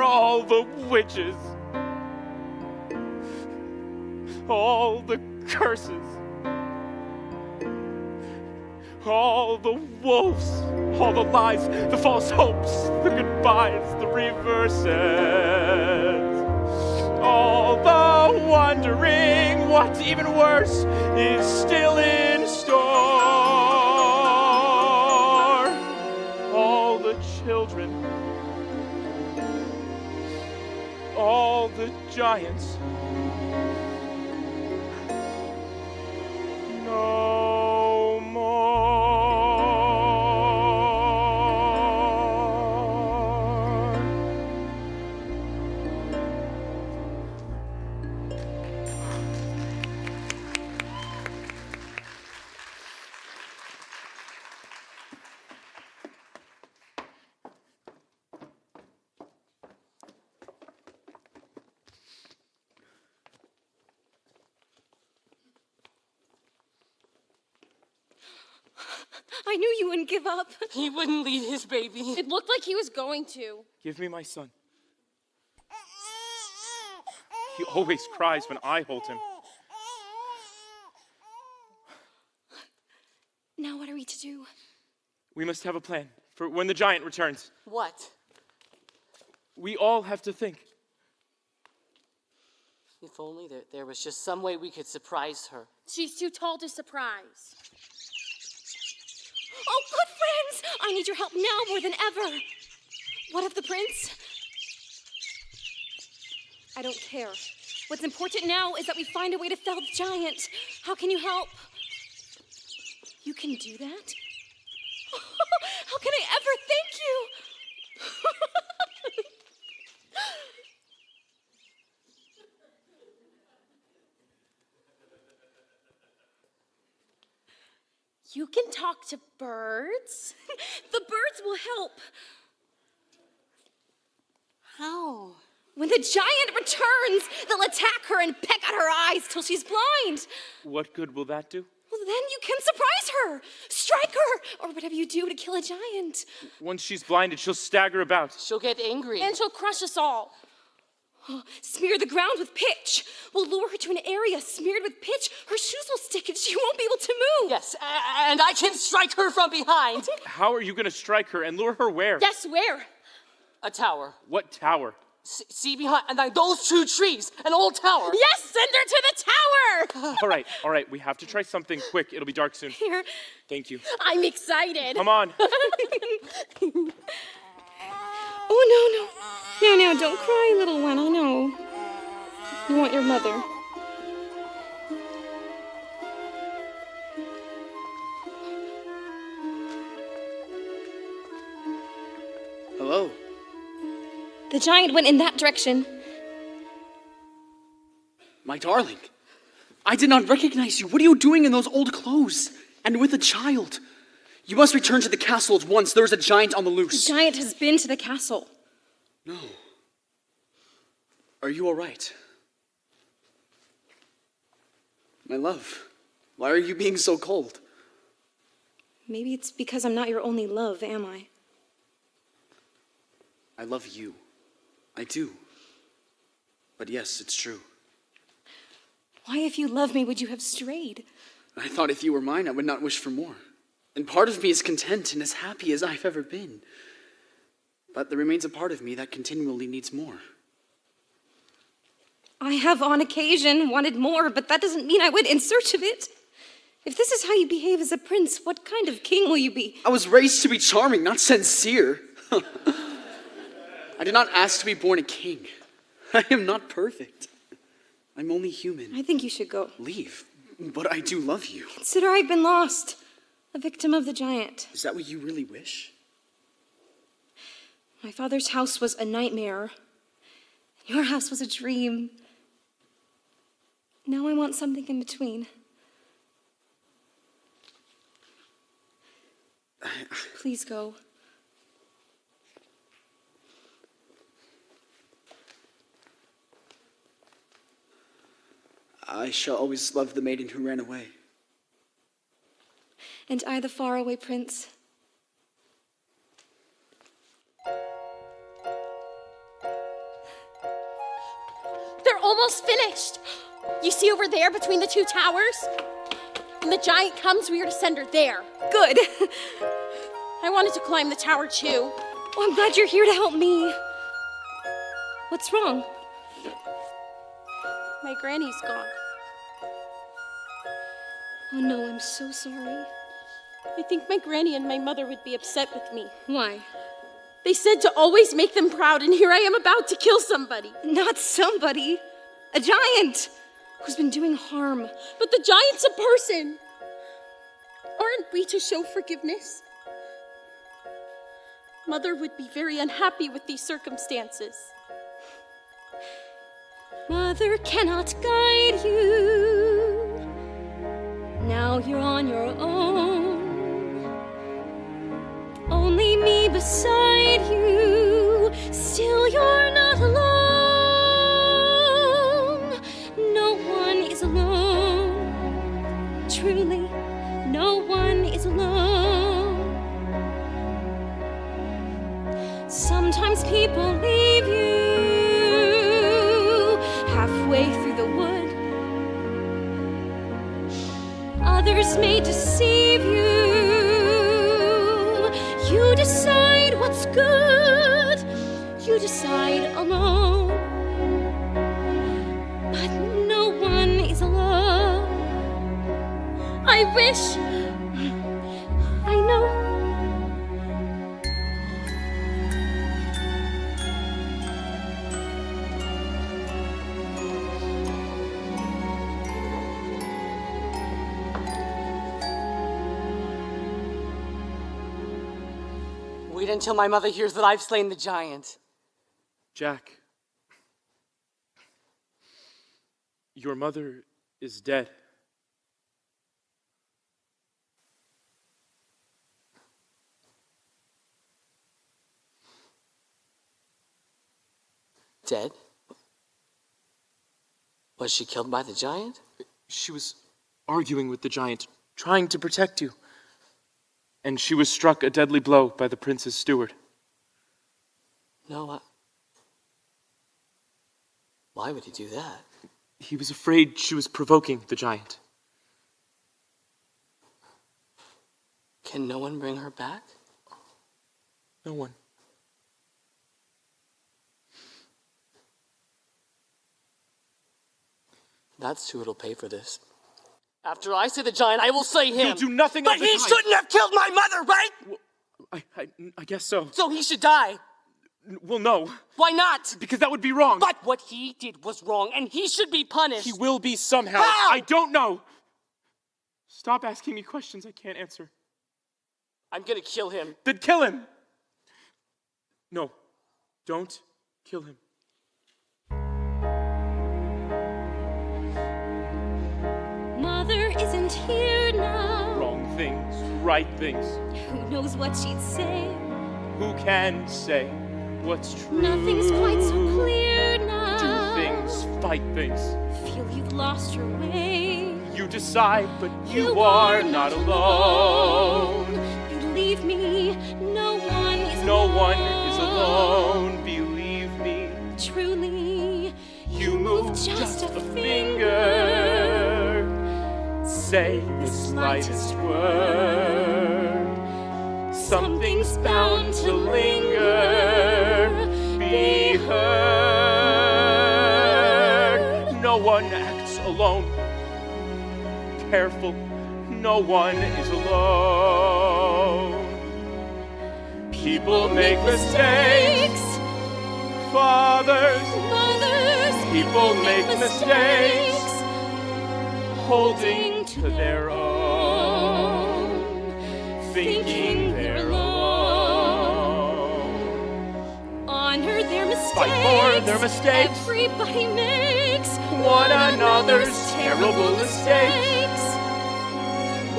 H: all the witches, all the curses, all the wolves, all the lies, the false hopes, the goodbyes, the reverses, all the wondering what even worse is still in store, all the children, all the giants. No more.
F: I knew you wouldn't give up.
C: He wouldn't leave his baby.
F: It looked like he was going to.
H: Give me my son. He always cries when I hold him.
F: Now what are we to do?
H: We must have a plan for when the giant returns.
C: What?
H: We all have to think.
C: If only there was just some way we could surprise her.
F: She's too tall to surprise. Oh, good friends! I need your help now more than ever. What of the prince? I don't care. What's important now is that we find a way to fell the giant. How can you help? You can do that? How can I ever thank you? You can talk to birds. The birds will help.
C: How?
F: When the giant returns, they'll attack her and peck at her eyes till she's blind.
H: What good will that do?
F: Well, then you can surprise her, strike her, or whatever you do to kill a giant.
H: Once she's blinded, she'll stagger about.
C: She'll get angry.
F: And she'll crush us all. Smear the ground with pitch. We'll lure her to an area smeared with pitch. Her shoes will stick and she won't be able to move.
C: Yes, and I can strike her from behind.
H: How are you going to strike her and lure her where?
F: Yes, where?
C: A tower.
H: What tower?
C: See behind, and like those two trees, an old tower.
F: Yes, send her to the tower.
H: All right, we have to try something quick. It'll be dark soon.
F: Here.
H: Thank you.
F: I'm excited.
H: Come on.
F: Oh, no. No, don't cry, little one. I know. You want your mother.
K: Hello.
F: The giant went in that direction.
K: My darling, I did not recognize you. What are you doing in those old clothes? And with a child? You must return to the castle at once. There is a giant on the loose.
F: The giant has been to the castle.
K: No. Are you all right? My love, why are you being so cold?
F: Maybe it's because I'm not your only love, am I?
K: I love you. I do. But yes, it's true.
F: Why, if you love me, would you have strayed?
K: I thought if you were mine, I would not wish for more. And part of me is content and as happy as I've ever been. But there remains a part of me that continually needs more.
M: I have on occasion wanted more, but that doesn't mean I went in search of it. If this is how you behave as a prince, what kind of king will you be?
K: I was raised to be charming, not sincere. I did not ask to be born a king. I am not perfect. I'm only human.
M: I think you should go.
K: Leave? But I do love you.
M: Consider I've been lost, a victim of the giant.
K: Is that what you really wish?
M: My father's house was a nightmare. Your house was a dream. Now I want something in between. Please go.
K: I shall always love the maiden who ran away.
M: And I, the faraway prince.
B: They're almost finished. You see over there between the two towers? When the giant comes, we are to send her there.
M: Good.
B: I wanted to climb the tower too.
M: Oh, I'm glad you're here to help me. What's wrong?
B: My granny's gone.
M: Oh no, I'm so sorry.
B: I think my granny and my mother would be upset with me.
M: Why?
B: They said to always make them proud, and here I am about to kill somebody.
M: Not somebody. A giant who's been doing harm.
B: But the giant's a person. Aren't we to show forgiveness? Mother would be very unhappy with these circumstances.
M: Mother cannot guide you. Now you're on your own. Only me beside you. Still you're not alone. No one is alone. Truly, no one is alone. Sometimes people leave you halfway through the wood. Others may deceive you. You decide what's good. You decide alone. But no one is alone.
B: I wish.
M: I know.
C: Wait until my mother hears that I've slain the giant.
H: Jack, your mother is dead.
C: Dead? Was she killed by the giant?
H: She was arguing with the giant, trying to protect you. And she was struck a deadly blow by the prince's steward.
C: No, why would he do that?
H: He was afraid she was provoking the giant.
C: Can no one bring her back?
H: No one.
C: That's who it'll pay for this. After I slay the giant, I will slay him.
H: You'll do nothing
C: But
H: of the
C: he
H: kind.
C: shouldn't have killed my mother, right?
H: Well, I guess so.
C: So he should die.
H: Well, no.
C: Why not?
H: Because that would be wrong.
C: But what he did was wrong, and he should be punished.
H: He will be somehow.
C: How?
H: I don't know. Stop asking me questions I can't answer.
C: I'm gonna kill him.
H: Then kill him. No, don't kill him.
M: Mother isn't here now.
H: Wrong things, right things.
M: Who knows what she'd say?
H: Who can say what's true?
M: Nothing's quite so clear now.
H: Do things, fight things.
M: Feel you've lost your way.
H: You decide, but you are not alone.
M: Believe me, no one is
H: No
M: alone.
H: one is alone, believe me.
M: Truly,
H: You move just a finger. Say the slightest word. Something's bound to linger. Be heard. alone. Careful, no one is alone. People make mistakes. Fathers, people make mistakes. Holding to their own, thinking they're alone.
M: Honor their mistakes.
H: Fight for their mistakes.
M: Everybody makes
H: one another's terrible mistakes.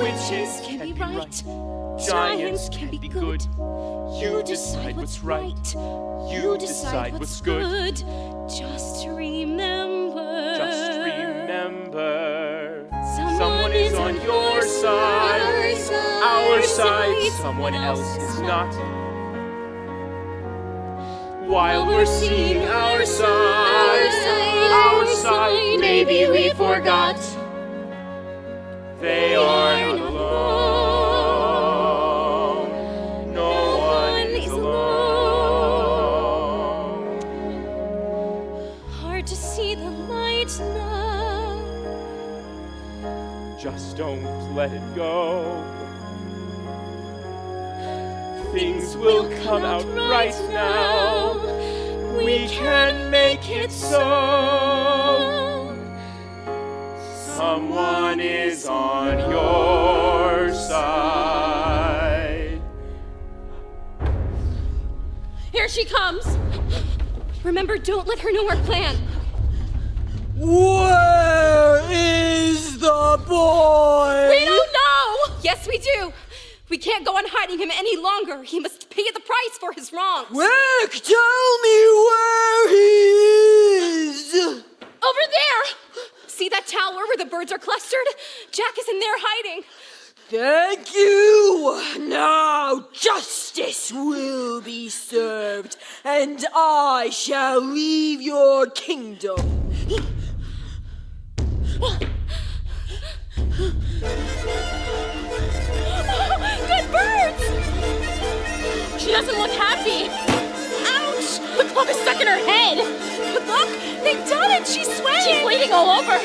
M: Witches can be right.
H: Giants can be good. You decide what's right. You decide what's good.
M: Just remember.
H: Just remember. Someone is on your side. Our side. Someone else is not. While we're seeing our side, maybe we forgot. They are not alone. No one is alone.
M: Hard to see the light now.
H: Just don't let it go. Things will come out right now. We can make it so. Someone is on your side.
M: Here she comes. Remember, don't let her know our plan.
L: Where is the boy?
M: We don't know! Yes, we do. We can't go on hiding him any longer. He must pay the price for his wrongs.
L: Quick, tell me where he is!
M: Over there! See that tower where the birds are clustered? Jack is in there hiding.
L: Thank you! Now justice will be served, and I shall leave your kingdom.
M: Good birds! She doesn't look happy. Ouch! The club is stuck in her head. But look, they've done it. She's sweating. She's bleeding all over.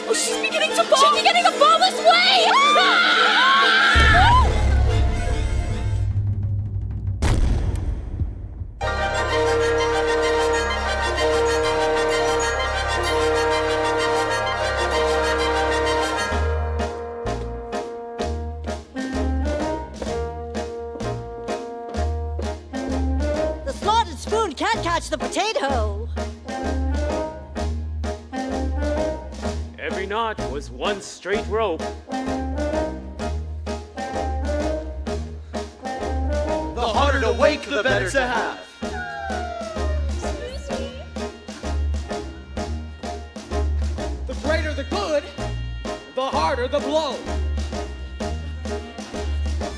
M: Oh, she's beginning to fall. She's beginning to fall this way.
G: The slotted spoon can't catch the potato.
A: Every knot was one straight rope.
N: The harder to wake, the better to have. The greater the good, the harder the blow.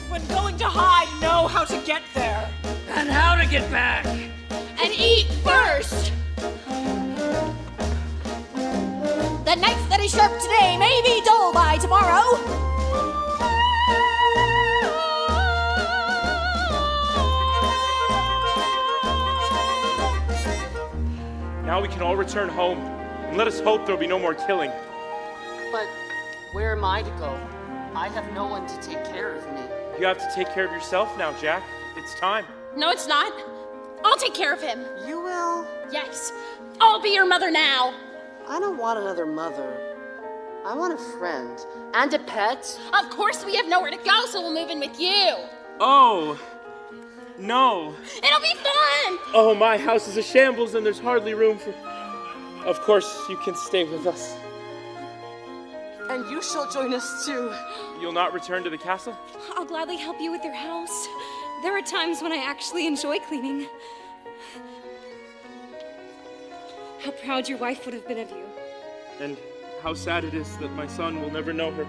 F: When going to hide, know how to get there.
K: And how to get back.
M: And eat first.
F: The knife that is sharp today may be dull by tomorrow.
H: Now we can all return home, and let us hope there'll be no more killing.
C: But where am I to go? I have no one to take care of me.
H: You have to take care of yourself now, Jack. It's time.
M: No, it's not. I'll take care of him.
O: You will?
M: Yes. I'll be your mother now.
O: I don't want another mother. I want a friend. And a pet.
M: Of course we have nowhere to go, so we'll move in with you.
H: Oh, no.
M: It'll be fun!
H: Oh, my house is a shambles and there's hardly room for... Of course, you can stay with us.
O: And you shall join us too.
H: You'll not return to the castle?
M: I'll gladly help you with your house. There are times when I actually enjoy cleaning. How proud your wife would have been of you.
H: And how sad it is that my son will never know her.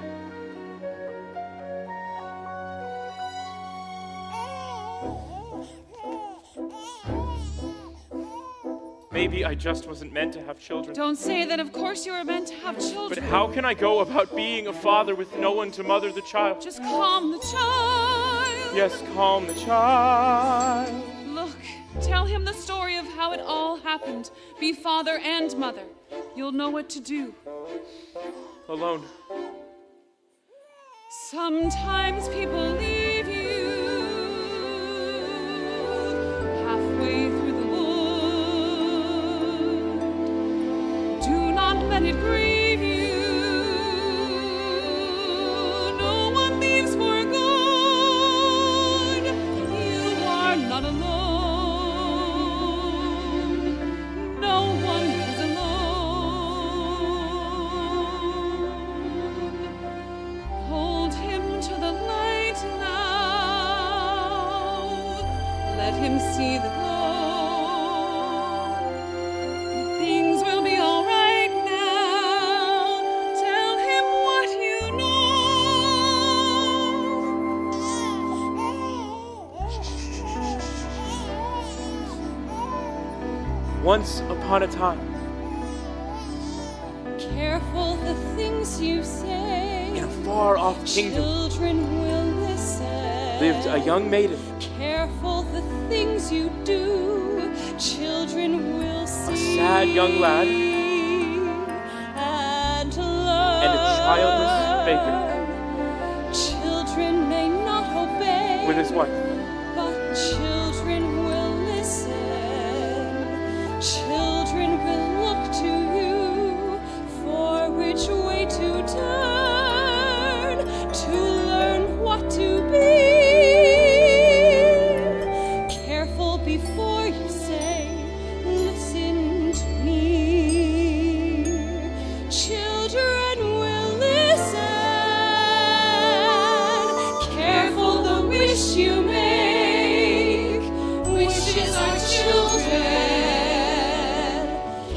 H: Maybe I just wasn't meant to have children.
E: Don't say that. Of course you were meant to have children.
H: But how can I go about being a father with no one to mother the child?
E: Just calm the child.
H: Yes, calm the child.
E: Look, Tell him the story of how it all happened. Be father and mother. You'll know what to do.
H: Alone.
E: Sometimes people leave you halfway through the wood. Do not let it grieve you. No one leaves for good. You are not alone. No one is alone. Hold him to the light now. Let him see the glow. Things will be all right now. Tell him what you know.
H: Once upon a time,
B: Careful the things you say.
H: in a far-off kingdom,
B: Children will listen.
H: lived a young maiden,
B: Careful the things you do. Children will see.
H: a sad young lad,
B: And learn.
H: and a childless baker
B: Children may not obey.
H: with his wife.
B: But children will listen. Children will look to you for which way to turn, to learn what to be. Careful before you say, listen to me. Children will listen. Careful the wish you make. Wishes are children.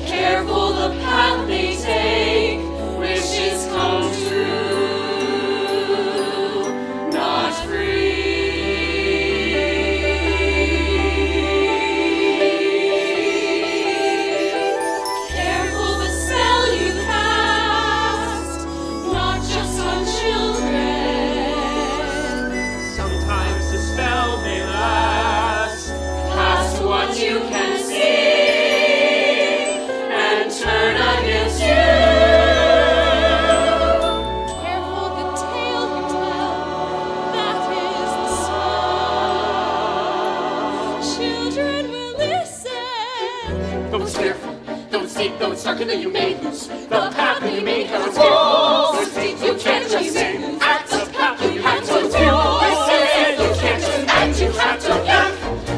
B: Careful the path they take. Wishes come true, not free. Careful the spell you cast, not just on children.
D: Sometimes the spell may last
B: Past what you can see and turn against you. Careful the tale you tell, that is the song. Children will listen.
D: Though it's fearful, though it's deep, though it's dark, and though you may lose the path that you made, though it's fearful, so it's deep, you can't just say, at the path that you have to do. You can't just act, you have to act.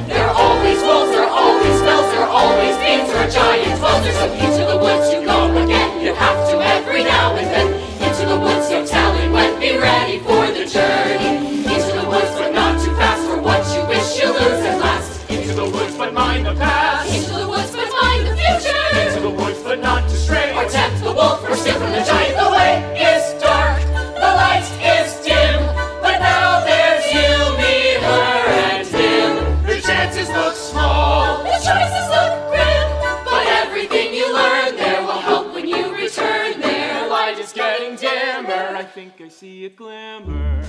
D: There are always wolves, there are always spells, there are always beings, there are giants. Well, there's a into the woods you go again. You have to every now and then. Into the woods, no telling when. Be ready for the journey. Into the woods, but not too fast for what you wish you lose at last. Into the woods, but mind the past. Into the woods, but mind the future. Into the woods, but not to stray. Or tempt the wolf, or steal from the giant. The way is dark, the light is dim. But now there's you, me, her, and him. The chances look small, the choices look grim. But everything you learn there will help when you return there. Light is getting dimmer,
H: I think I see a glimmer.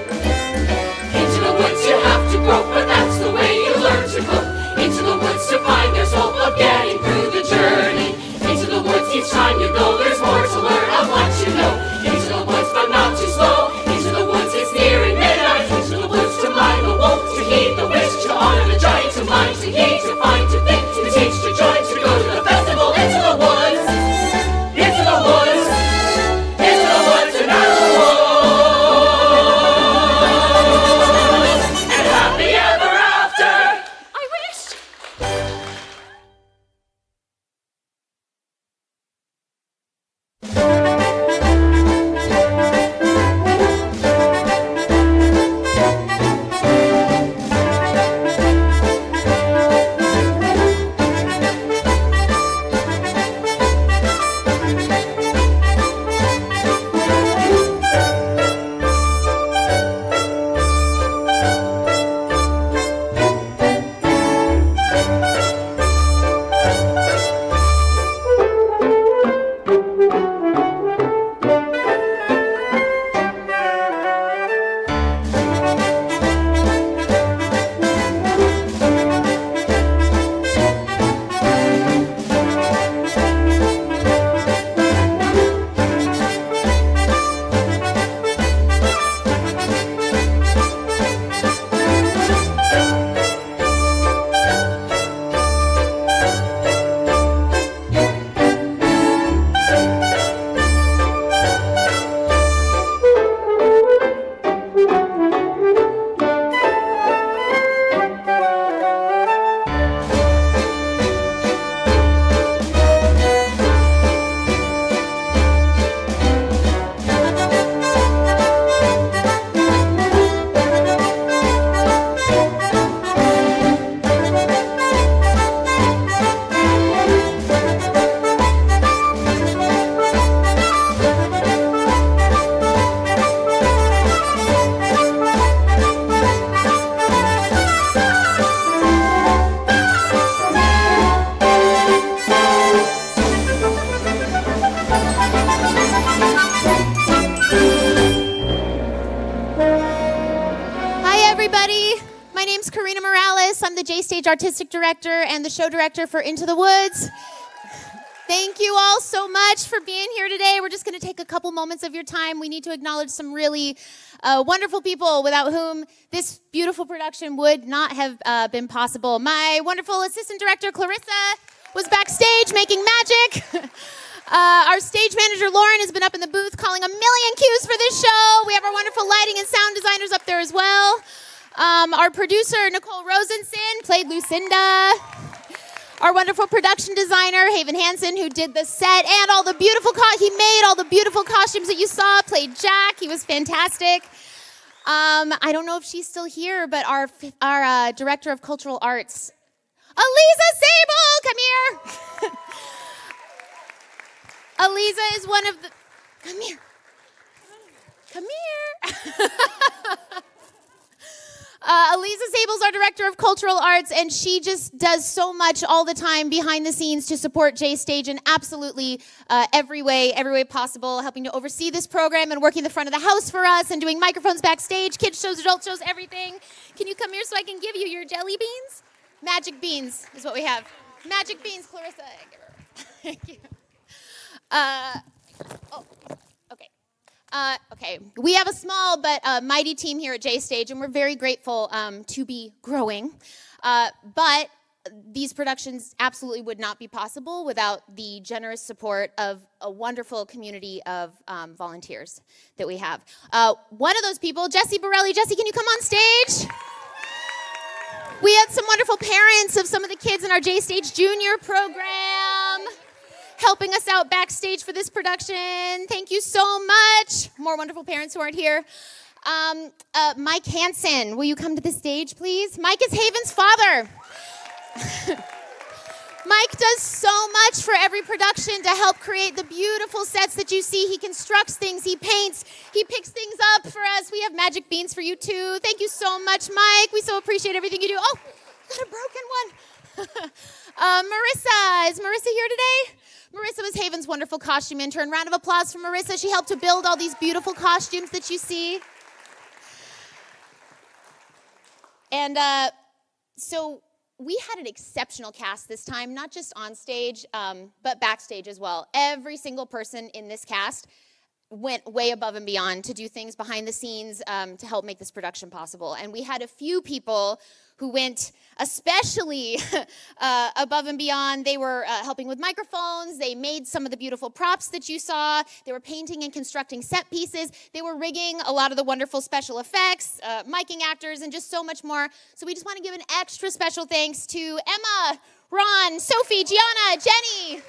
D: Into the woods you have to grope, but that's the way you learn to cook. Into the woods to find there's hope of getting through the journey. Into the woods each time you go, there's more to learn of what you know. Into the woods, but not too slow. Into the woods, it's nearing midnight. Into the woods to mind the wolf, to heed the wish, to honor the giant, to mind, to heed, to find, to think, to teach, to join, to go to the festival. Into the woods, into the woods, into the woods and out of the woods. And happy ever after.
B: I wish.
P: Stage Artistic Director and the show director for Into the Woods. Thank you all so much for being here today. We're just going to take a couple moments of your time. We need to acknowledge some really wonderful people without whom this beautiful production would not have been possible. My wonderful assistant director, Clarissa, was backstage making magic. Our stage manager, Lauren, has been up in the booth calling a million cues for this show. We have our wonderful lighting and sound designers up there as well. Our producer, Nicole Rosenson, played Lucinda. Our wonderful production designer, Haven Hansen, who did the set and all the beautiful, he made all the beautiful costumes that you saw, played Jack. He was fantastic. I don't know if she's still here, but our director of cultural arts, Aliza Sable, come here. Aliza is one of the, come here. Aliza Sable's our director of cultural arts, and she just does so much all the time behind the scenes to support J Stage in absolutely every way possible, helping to oversee this program and working the front of the house for us and doing microphones backstage, kids shows, adult shows, everything. Can you come here so I can give you your jelly beans? Magic beans is what we have. Magic beans, Clarissa. Thank you. Okay, we have a small but mighty team here at J Stage, and we're very grateful to be growing. But these productions absolutely would not be possible without the generous support of a wonderful community of volunteers that we have. One of those people, Jessie Borelli. Jessie, can you come on stage? We had some wonderful parents of some of the kids in our J Stage Junior program helping us out backstage for this production. Thank you so much. More wonderful parents who aren't here. Mike Hansen, will you come to the stage, please? Mike is Haven's father. Mike does so much for every production to help create the beautiful sets that you see. He constructs things, he paints, he picks things up for us. We have magic beans for you too. Thank you so much, Mike. We so appreciate everything you do. Oh, got a broken one. Marissa, is Marissa here today? Marissa was Haven's wonderful costume intern. Round of applause for Marissa. She helped to build all these beautiful costumes that you see. And so we had an exceptional cast this time, not just on stage, but backstage as well. Every single person in this cast went way above and beyond to do things behind the scenes to help make this production possible. And we had a few people who went especially above and beyond. They were helping with microphones. They made some of the beautiful props that you saw. They were painting and constructing set pieces. They were rigging a lot of the wonderful special effects, miking actors, and just so much more. So we just want to give an extra special thanks to Emma, Ron, Sophie, Gianna, Jenny,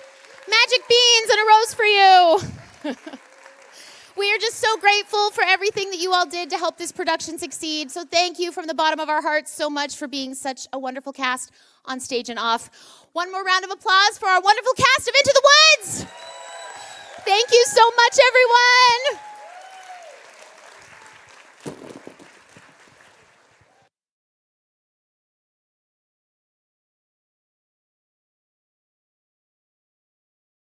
P: Magic Beans, and a rose for you. We are just so grateful for everything that you all did to help this production succeed. So thank you from the bottom of our hearts so much for being such a wonderful cast on stage and off. One more round of applause for our wonderful cast of Into the Woods. Thank you so much, everyone.